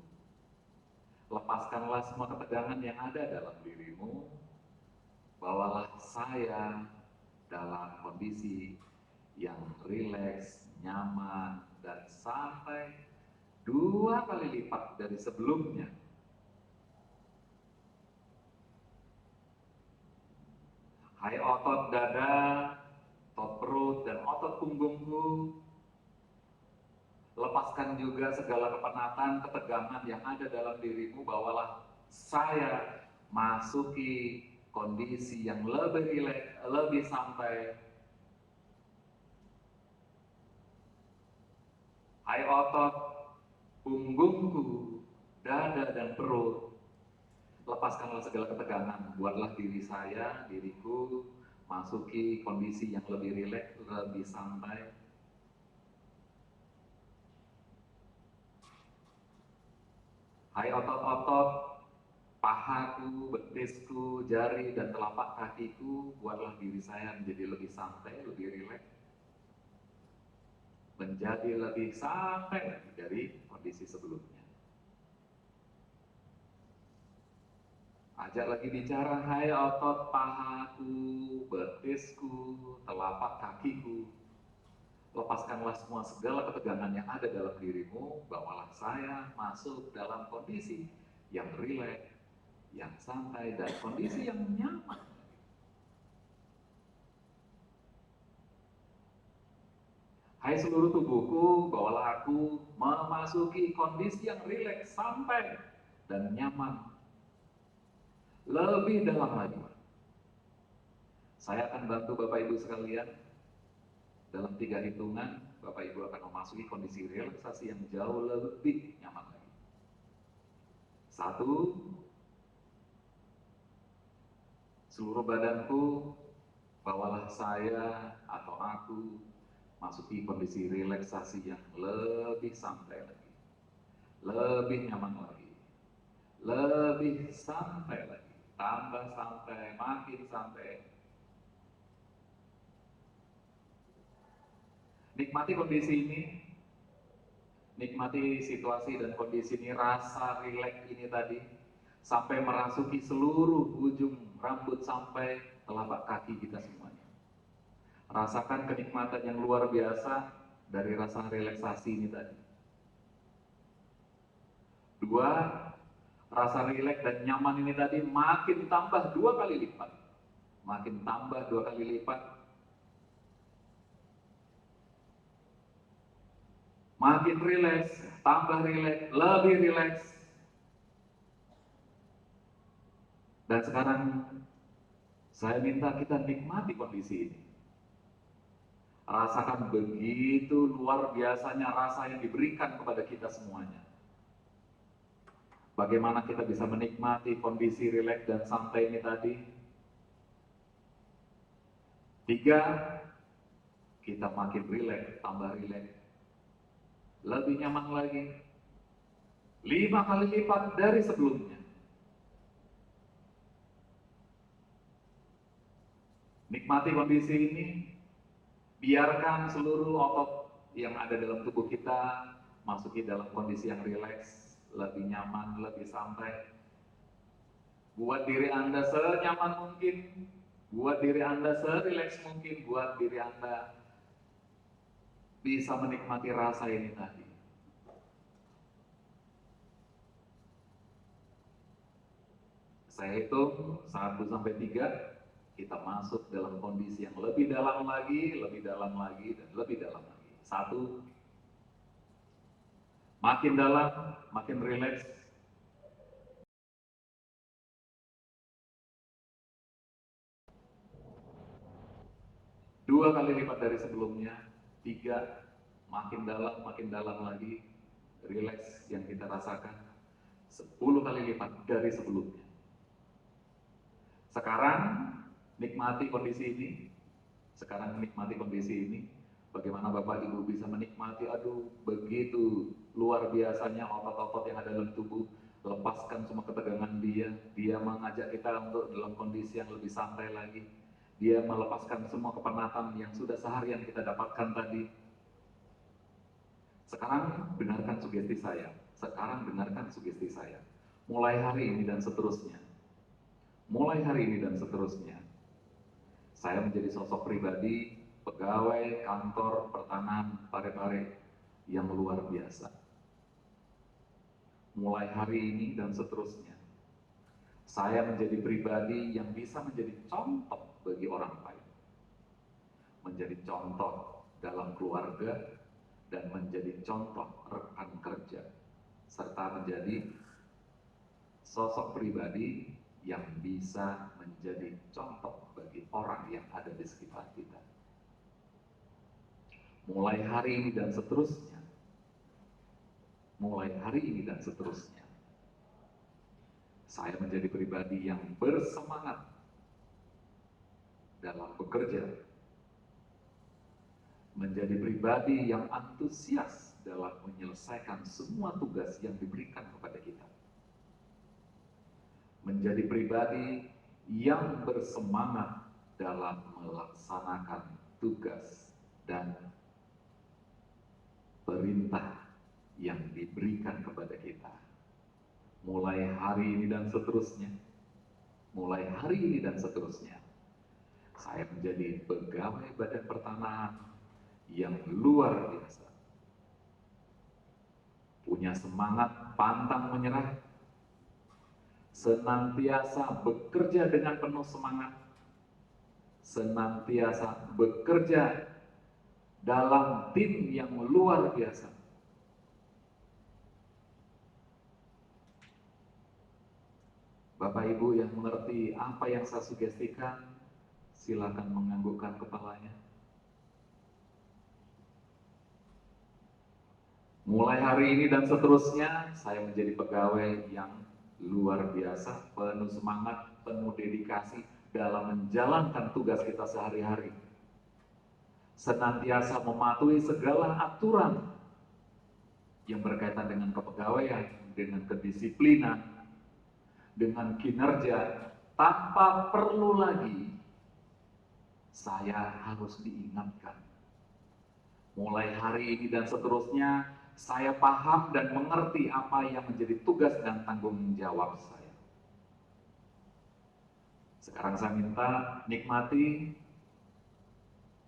lepaskanlah semua ketegangan yang ada dalam dirimu. Bawalah saya dalam kondisi yang rileks, nyaman, dan santai 2 kali lipat dari sebelumnya. Hai otot dada, otot perut, dan otot punggungku, lepaskan juga segala kepenatan, ketegangan yang ada dalam dirimu. Bawalah saya masuki kondisi yang lebih rileks, lebih santai. Hai otot punggungku, dada, dan perut, lepaskanlah segala ketegangan. Buatlah diri saya, diriku, masuki kondisi yang lebih rileks, lebih santai. Hai otot-otot pahaku, betisku, jari, dan telapak kakiku, buatlah diri saya menjadi lebih santai, lebih rileks, menjadi lebih santai dari kondisi sebelumnya. Ajak lagi bicara, hai otot pahaku, betisku, telapak kakiku, lepaskanlah semua segala ketegangan yang ada dalam dirimu. Bawalah saya masuk dalam kondisi yang rileks, yang santai, dan kondisi yang nyaman. Hai seluruh tubuhku, bawalah aku memasuki kondisi yang rileks, santai, dan nyaman. Lebih dalam lagi. Saya akan bantu Bapak Ibu sekalian. Dalam 3 hitungan, Bapak Ibu akan memasuki kondisi relaksasi yang jauh lebih nyaman lagi. 1, seluruh badanku, bawalah saya atau aku masuki kondisi relaksasi yang lebih santai lagi, lebih nyaman lagi, lebih santai lagi, tambah santai, makin santai. Nikmati kondisi ini, nikmati situasi dan kondisi ini, rasa rileks ini tadi, sampai merasuki seluruh ujung rambut sampai telapak kaki kita semuanya. Rasakan kenikmatan yang luar biasa dari rasa relaksasi ini tadi. 2, rasa rileks dan nyaman ini tadi makin tambah 2 kali lipat. Makin tambah 2 kali lipat. Makin rileks, tambah rileks, lebih rileks. Dan sekarang saya minta kita nikmati kondisi ini. Rasakan begitu luar biasanya rasa yang diberikan kepada kita semuanya. Bagaimana kita bisa menikmati kondisi rileks dan santai ini tadi? 3, kita makin rileks, tambah rileks, lebih nyaman lagi. 5 kali lipat dari sebelumnya. Nikmati kondisi ini, biarkan seluruh otot yang ada dalam tubuh kita masuki dalam kondisi yang rileks, lebih nyaman, lebih santai. Buat diri Anda senyaman mungkin, buat diri Anda serileks mungkin, buat diri Anda bisa menikmati rasa ini tadi. Saya hitung 1 sampai 3, kita masuk dalam kondisi yang lebih dalam lagi, lebih dalam lagi, dan lebih dalam lagi. 1, makin dalam, makin rileks. 2 kali lipat dari sebelumnya. 3, makin dalam lagi, rileks yang kita rasakan. 10 kali lipat dari sebelumnya. Sekarang nikmati kondisi ini. Sekarang nikmati kondisi ini. Bagaimana Bapak Ibu bisa menikmati, aduh begitu luar biasanya otot-otot yang ada dalam tubuh. Lepaskan semua ketegangan dia. Dia mengajak kita untuk dalam kondisi yang lebih santai lagi. Dia melepaskan semua kepenatan yang sudah seharian kita dapatkan tadi. Sekarang dengarkan sugesti saya. Sekarang dengarkan sugesti saya. Mulai hari ini dan seterusnya. Mulai hari ini dan seterusnya. Saya menjadi sosok pribadi, pegawai kantor pertanahan Parepare yang luar biasa. Mulai hari ini dan seterusnya. Saya menjadi pribadi yang bisa menjadi contoh bagi orang lain. Menjadi contoh dalam keluarga dan menjadi contoh rekan kerja. Serta menjadi sosok pribadi yang bisa menjadi contoh bagi orang yang ada di sekitar kita. Mulai hari ini dan seterusnya. Mulai hari ini dan seterusnya. Saya menjadi pribadi yang bersemangat dalam bekerja. Menjadi pribadi yang antusias dalam menyelesaikan semua tugas yang diberikan kepada kita. Menjadi pribadi yang bersemangat dalam melaksanakan tugas dan perintah yang diberikan kepada kita. Mulai hari ini dan seterusnya. Mulai hari ini dan seterusnya. Saya menjadi pegawai Badan Pertanahan yang luar biasa. Punya semangat pantang menyerah. Senantiasa bekerja dengan penuh semangat, senantiasa bekerja dalam tim yang luar biasa. Bapak Ibu yang mengerti apa yang saya sugestikan, silakan menganggukkan kepalanya. Mulai hari ini dan seterusnya, saya menjadi pegawai yang luar biasa, penuh semangat, penuh dedikasi dalam menjalankan tugas kita sehari-hari. Senantiasa mematuhi segala aturan yang berkaitan dengan kepegawaian, dengan kedisiplinan, dengan kinerja, tanpa perlu lagi saya harus diingatkan. Mulai hari ini dan seterusnya, saya paham dan mengerti apa yang menjadi tugas dan tanggung jawab saya. Sekarang saya minta nikmati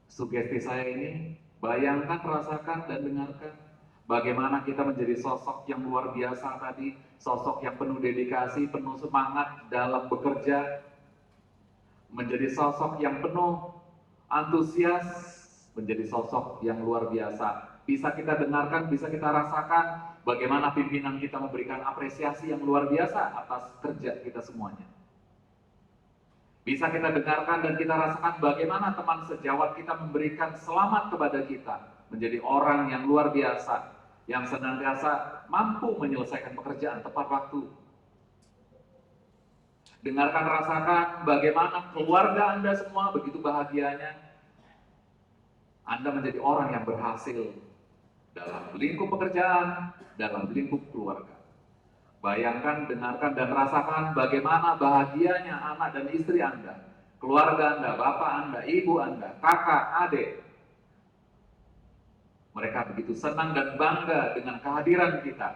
sugesti saya ini, bayangkan, rasakan, dan dengarkan Bagaimana kita menjadi sosok yang luar biasa tadi, sosok yang penuh dedikasi, penuh semangat dalam bekerja, menjadi sosok yang penuh antusias, menjadi sosok yang luar biasa. Bisa kita dengarkan, bisa kita rasakan bagaimana pimpinan kita memberikan apresiasi yang luar biasa atas kerja kita semuanya. Bisa kita dengarkan dan kita rasakan bagaimana teman sejawat kita memberikan selamat kepada kita, menjadi orang yang luar biasa, yang senantiasa mampu menyelesaikan pekerjaan tepat waktu. Dengarkan, rasakan bagaimana keluarga Anda semua begitu bahagianya. Anda menjadi orang yang berhasil dalam lingkup pekerjaan, dalam lingkup keluarga. Bayangkan, dengarkan, dan rasakan bagaimana bahagianya anak dan istri Anda, keluarga Anda, bapak Anda, ibu Anda, kakak, adik. Mereka begitu senang dan bangga dengan kehadiran kita.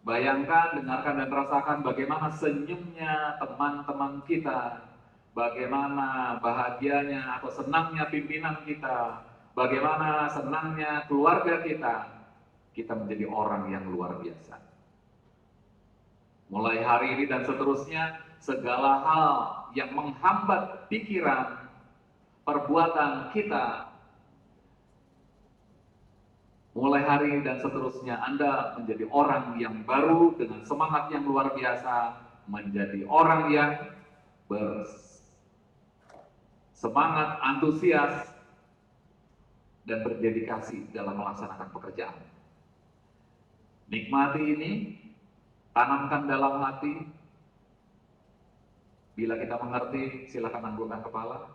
Bayangkan, dengarkan, dan rasakan bagaimana senyumnya teman-teman kita, bagaimana bahagianya atau senangnya pimpinan kita, bagaimana senangnya keluarga kita. Kita menjadi orang yang luar biasa. Mulai hari ini dan seterusnya, segala hal yang menghambat pikiran, perbuatan kita, mulai hari ini dan seterusnya, Anda menjadi orang yang baru dengan semangat yang luar biasa, menjadi orang yang bersemangat, antusias, dan berdedikasi dalam melaksanakan pekerjaan. Nikmati ini, tanamkan dalam hati. Bila kita mengerti, silakan anggukkan kepala.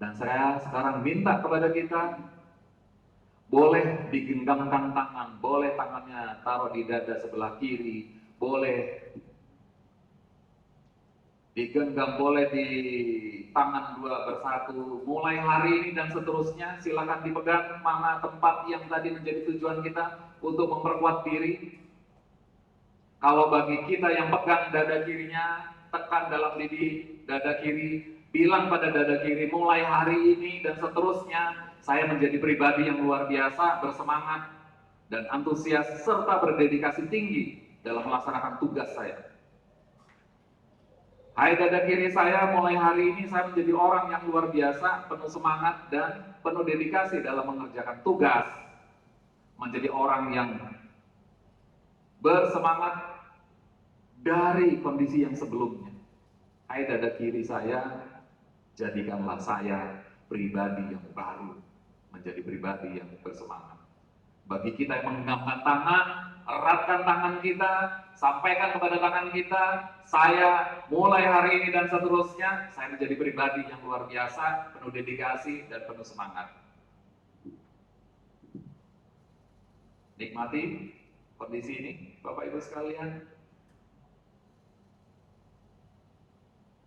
Dan saya sekarang minta kepada kita, boleh digenggamkan tangan, boleh tangannya taruh di dada sebelah kiri, boleh digenggam, boleh di tangan dua bersatu. Mulai hari ini dan seterusnya, silakan dipegang mana tempat yang tadi menjadi tujuan kita untuk memperkuat diri. Kalau bagi kita yang pegang dada kirinya, tekan dalam lidi dada kiri, bilang pada dada kiri, mulai hari ini dan seterusnya, saya menjadi pribadi yang luar biasa, bersemangat dan antusias serta berdedikasi tinggi dalam melaksanakan tugas saya. Hai dada kiri saya, mulai hari ini saya menjadi orang yang luar biasa, penuh semangat dan penuh dedikasi dalam mengerjakan tugas. Menjadi orang yang bersemangat dari kondisi yang sebelumnya. Hai dada kiri saya, jadikanlah saya pribadi yang baru, menjadi pribadi yang bersemangat. Bagi kita yang menggenggamkan tangan, eratkan tangan kita, sampaikan kepada tangan kita, saya mulai hari ini dan seterusnya, saya menjadi pribadi yang luar biasa, penuh dedikasi dan penuh semangat. Nikmati kondisi ini, Bapak Ibu sekalian.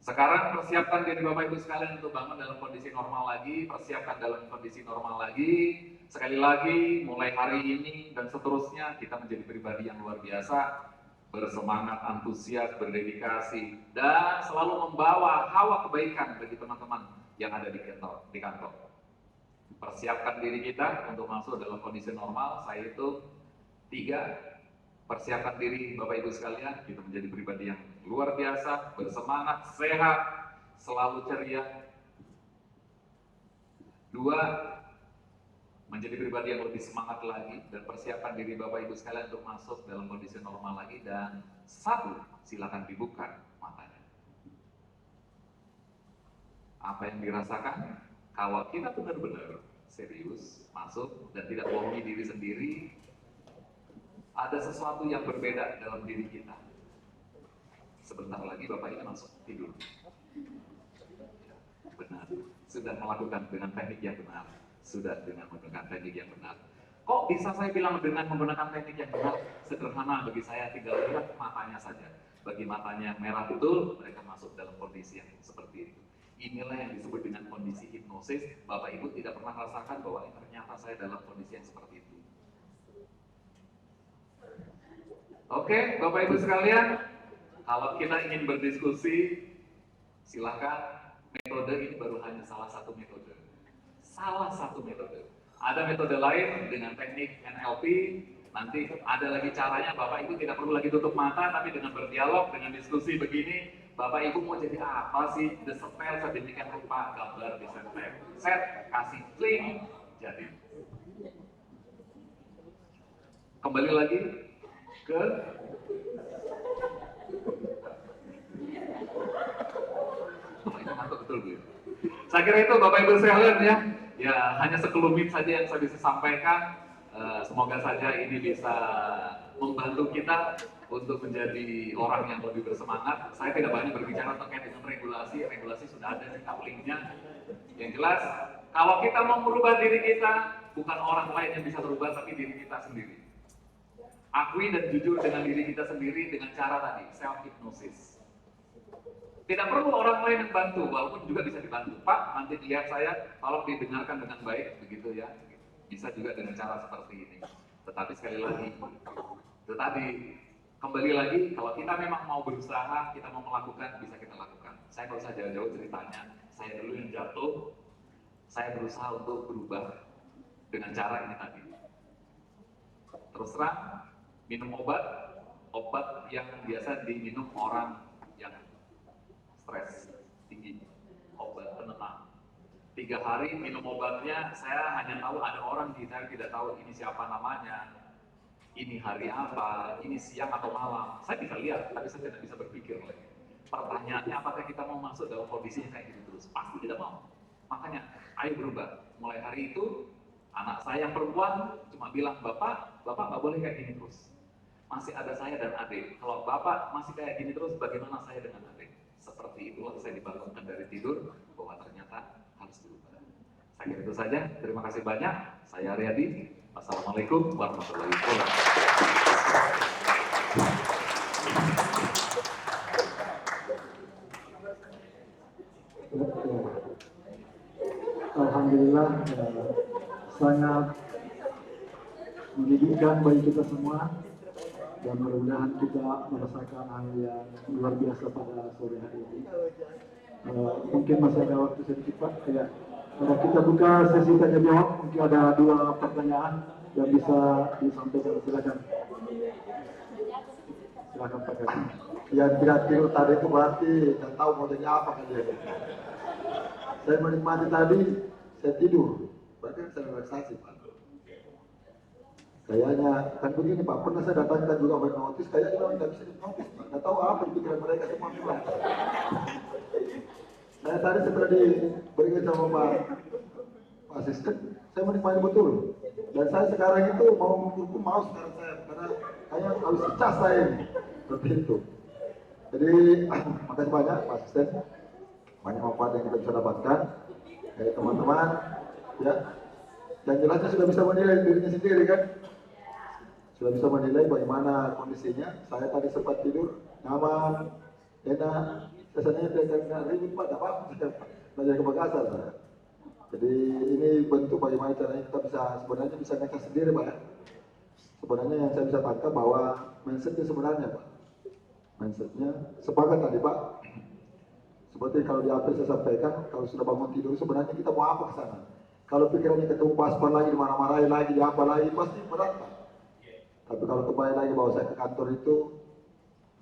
Sekarang persiapkan diri Bapak Ibu sekalian untuk bangun dalam kondisi normal lagi, persiapkan dalam kondisi normal lagi. Sekali lagi, mulai hari ini dan seterusnya, kita menjadi pribadi yang luar biasa, bersemangat, antusias, berdedikasi, dan selalu membawa hawa kebaikan bagi teman-teman yang ada di kantor. Persiapkan diri kita untuk masuk dalam kondisi normal. Saya itu 3. Persiapkan diri Bapak Ibu sekalian, kita menjadi pribadi yang luar biasa, bersemangat, sehat, selalu ceria. 2. Menjadi pribadi yang lebih semangat lagi, dan persiapkan diri Bapak Ibu sekalian untuk masuk dalam kondisi normal lagi. Dan 1, silakan dibuka matanya. Apa yang dirasakan? Kalau kita benar-benar serius masuk dan tidak bohongi diri sendiri, ada sesuatu yang berbeda dalam diri kita. Sebentar lagi Bapak ini masuk tidur. Benar, sudah melakukan dengan teknik yang benar. Sudah dengan menggunakan teknik yang benar. Kok bisa saya bilang dengan menggunakan teknik yang benar? Sederhana bagi saya, tinggal lihat matanya saja. Bagi matanya yang merah betul, mereka masuk dalam kondisi yang seperti itu. Inilah yang disebut dengan kondisi hipnosis. Bapak Ibu tidak pernah merasakan bahwa ternyata saya dalam kondisi yang seperti itu. Oke, Bapak Ibu sekalian, kalau kita ingin berdiskusi, silakan. Metode ini baru hanya salah satu metode. salah satu metode. Ada metode lain dengan teknik NLP, nanti ada lagi caranya Bapak Ibu tidak perlu lagi tutup mata, tapi dengan berdialog, dengan diskusi begini, Bapak Ibu mau jadi apa sih? Disetel sedemikian rupa, gambar disetel. Set, kasih klik, jadi. Kembali lagi ke itu ngantuk betul Bu. Saya kira itu Bapak Ibu sekalian ya. Ya hanya sekelumit saja yang saya bisa sampaikan. Semoga saja ini bisa membantu kita untuk menjadi orang yang lebih bersemangat. Saya tidak banyak berbicara terkait dengan regulasi. Regulasi sudah ada di linknya. Yang jelas, kalau kita mau merubah diri kita, bukan orang lain yang bisa berubah, tapi diri kita sendiri. Akui dan jujur dengan diri kita sendiri dengan cara tadi, self-hypnosis. Tidak perlu orang lain yang bantu, walaupun juga bisa dibantu. Pak, nanti lihat saya, tolong didengarkan dengan baik, begitu ya. Bisa juga dengan cara seperti ini. Tetapi sekali lagi, itu tadi, kembali lagi, kalau kita memang mau berusaha, kita mau melakukan, bisa kita lakukan. Saya nggak usah jauh-jauh ceritanya, saya dulu yang jatuh, saya berusaha untuk berubah dengan cara ini tadi. Terus terang, minum obat yang biasa diminum orang yang stres tinggi, obat penenang. 3 hari minum obatnya, saya hanya tahu ada orang di saya tidak tahu ini siapa namanya, ini hari apa, ini siang atau malam. Saya bisa lihat, tapi saya tidak bisa berpikir lagi. Pertanyaannya, apakah kita mau masuk dalam kondisi yang kayak gitu terus? Pasti tidak mau. Makanya, ayo berubah. Mulai hari itu, anak saya yang perempuan cuma bilang, Bapak nggak boleh kayak gini terus. Masih ada saya dan adik. Kalau Bapak masih kayak gini terus, bagaimana saya dengan adik? Seperti itulah saya dibangunkan dari tidur, bahwa ternyata harus berubah. Saya kira itu saja. Terima kasih banyak. Saya Aryadi. Wassalamualaikum warahmatullahi Ya. Alhamdulillah sangat menyedihkan bagi kita semua, dan mudah-mudahan kita merasakan hal yang luar biasa pada sore hari ini. Mungkin masih ada waktu sedikit Pak. Ya. Kita buka sesi tanya jawab. Mungkin ada 2 pertanyaan yang bisa disampaikan. Silakan. Silakan Pak. Yang tidak tidur tadi itu berarti nggak tahu mau jadi apa kan dia. Saya menikmati tadi, saya tidur, berarti saya relaksasi Pak. Kayaknya kan begini Pak, pernah saya datangkan juga hipnotis, kayaknya memang nggak bisa hipnotis Pak, nggak tahu apa di pikiran mereka semua bilang. Saya tadi setelah diberikan sama Pak asisten, saya menikmati betul. Dan saya sekarang itu mau sekarang saya, karena kayaknya harus dicas saya ini, seperti itu. Jadi makasih banyak Pak asisten, banyak manfaat yang kita bisa dapatkan dari teman-teman, ya. Yang jelasnya sudah bisa menilai dirinya sendiri kan, sudah bisa menilai bagaimana kondisinya. Saya tadi sempat tidur nyaman, enak, biasanya tidak ribut Pak, dapat belajar ke Makassar saya. Jadi ini bentuk bagaimana caranya kita sebenarnya bisa ngecas sendiri Pak ya. Sebenarnya yang saya bisa tangkap bahwa mindsetnya sebenarnya Pak, mindsetnya sepakat tadi Pak. Seperti kalau di apa saya sampaikan, kalau sudah bangun tidur sebenarnya kita mau apa ke sana. Kalau pikirannya ketemu paspor lagi, dimarahin lagi, di apa lagi, pasti berat Pak. Tapi kalau kembali lagi bahwa saya ke kantor itu,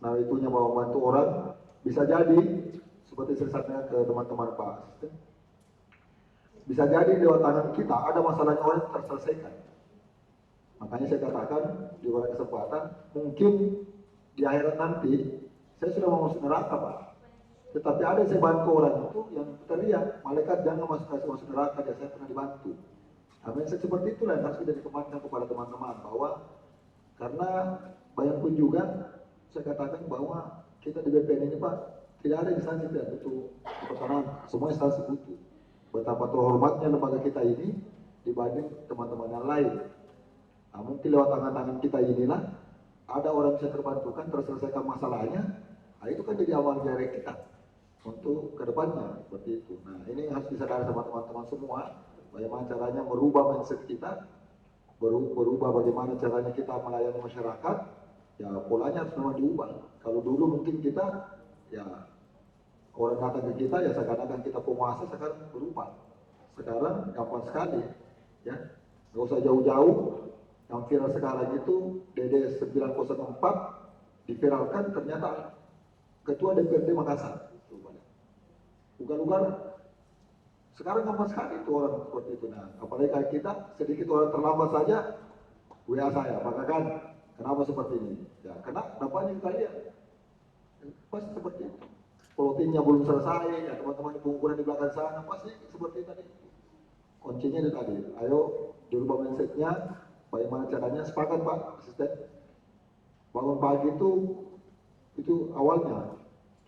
nah itunya bahwa membantu orang, bisa jadi seperti saya sampaikan ke teman-teman Pak asisten, bisa jadi lewat tangan kita ada masalahnya orang yang terselesaikan. Makanya saya katakan di beberapa kesempatan, mungkin di akhirat nanti saya sudah mau masuk neraka Pak. Tetapi ada yang saya bantu orang itu yang teriak, malaikat jangan masuk neraka, ya saya pernah dibantu. Nah, mindset seperti itulah yang harus kita dikembangkan kepada teman-teman, bahwa karena banyak pun juga saya katakan bahwa kita di BPN ini Pak, tidak ada instansi tidak butuh pertanahan, semua instansi butuh. Betapa terhormatnya lembaga kita ini dibanding teman-teman yang lain. Nah, mungkin lewat tangan-tangan kita inilah ada orang bisa terbantukan, terselesaikan masalahnya. Nah, itu kan jadi awal jari kita untuk kedepannya seperti itu. Nah, ini harus disadari sama teman-teman semua, bagaimana caranya merubah mindset kita, berubah bagaimana caranya kita melayani masyarakat. Ya polanya harus memang diubah. Kalau dulu mungkin kita ya orang datang ke kita ya seakan-akan kita penguasa, sekarang berubah. sekarang gampang sekali, ya. Nggak usah jauh-jauh. Yang viral sekarang itu DD 904 diviralkan ternyata Ketua DPRD Makassar. Ugal-ugal. Sekarang gampang sekali itu orang seperti itu. Nah, apalagi kayak kita sedikit orang terlambat saja, WA saya, Pak Kakan, kenapa seperti ini? Ya, karena dampaknya kita lihat. Pasti seperti itu. Plottingnya belum selesai, ya teman-teman di pengukuran di belakang sana, pasti seperti tadi. Kuncinya itu tadi, ayo dirubah mindsetnya, bagaimana caranya, sepakat Pak Asisten. Bangun pagi itu awalnya,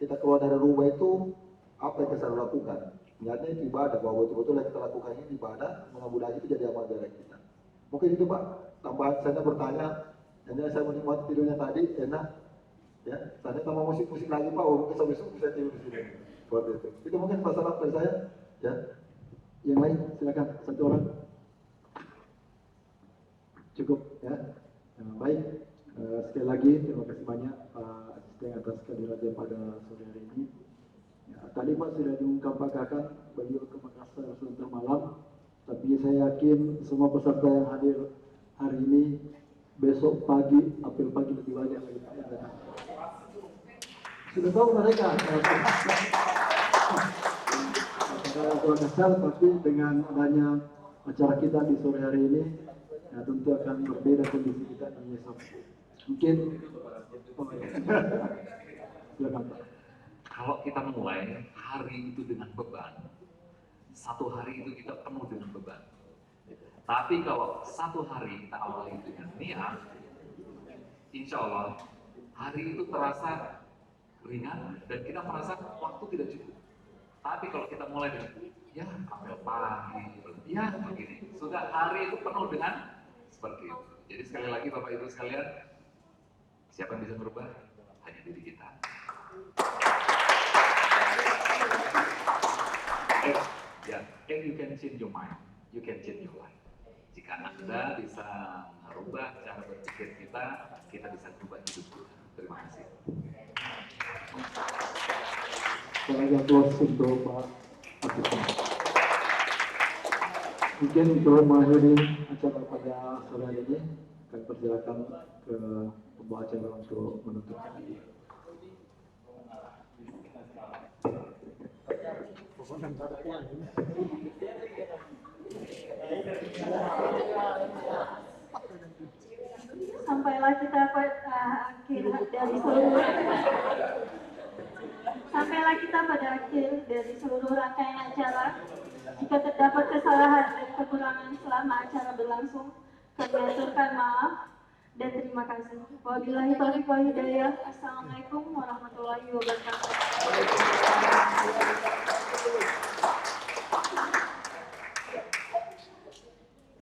kita keluar dari rumah itu, apa yang kita selalu lakukan? Niatnya itu ibadah, bahwa betul-betul yang kita lakukan ini ibadah, mudah-mudahan itu jadi amal jariah kita. Mungkin itu Pak, tambahan saya bertanya, hanya saya menikmati tidurnya tadi, enak. Ya, tadi tambah musik-musik lagi Pak, mungkin sampai besok bisa tidur di sini. Seperti itu. Itu mungkin masalah dari saya. Ya. Yang lain silakan, satu orang. Cukup ya. Nah, baik. Sekali lagi terima kasih banyak Pak Asisten atas kehadirannya pada sore hari ini. Ya, tadi Pak sudah diungkapkan beliau ke Makassar sebentar malam, tapi saya yakin semua peserta yang hadir hari ini besok pagi, apel pagi lebih banyak lagi Pak. Sudah tahu mereka Makassar, tapi dengan adanya acara kita di sore hari ini, ya tentu akan berbeda kondisi kita di esok. Mungkin silakan Pak. Kalau kita mulai hari itu dengan beban, satu hari itu kita penuh dengan beban. Tapi kalau satu hari kita awali dengan niat, insya Allah hari itu terasa ringan dan kita merasa waktu tidak cukup. Tapi kalau kita mulai dengan ya apel pagi, ya begini, sudah hari itu penuh dengan seperti itu. Jadi sekali lagi Bapak Ibu sekalian, siapa yang bisa merubah? Hanya diri kita. If you can change your mind, you can change your life. Jika Anda bisa merubah cara berpikir kita bisa merubah hidup kita. Terima kasih. Saya close untuk Pak Asisten. Mungkin untuk mengakhiri acara pada sore hari ini, kami persilakan ke pembawa acara untuk menutupkan. Sampailah kita pada akhir dari seluruh rangkaian acara. Jika terdapat kesalahan dan kekurangan selama acara berlangsung, kami aturkan maaf dan terima kasih. Wabillahi taufiq wal hidayah. Assalamualaikum warahmatullahi wabarakatuh.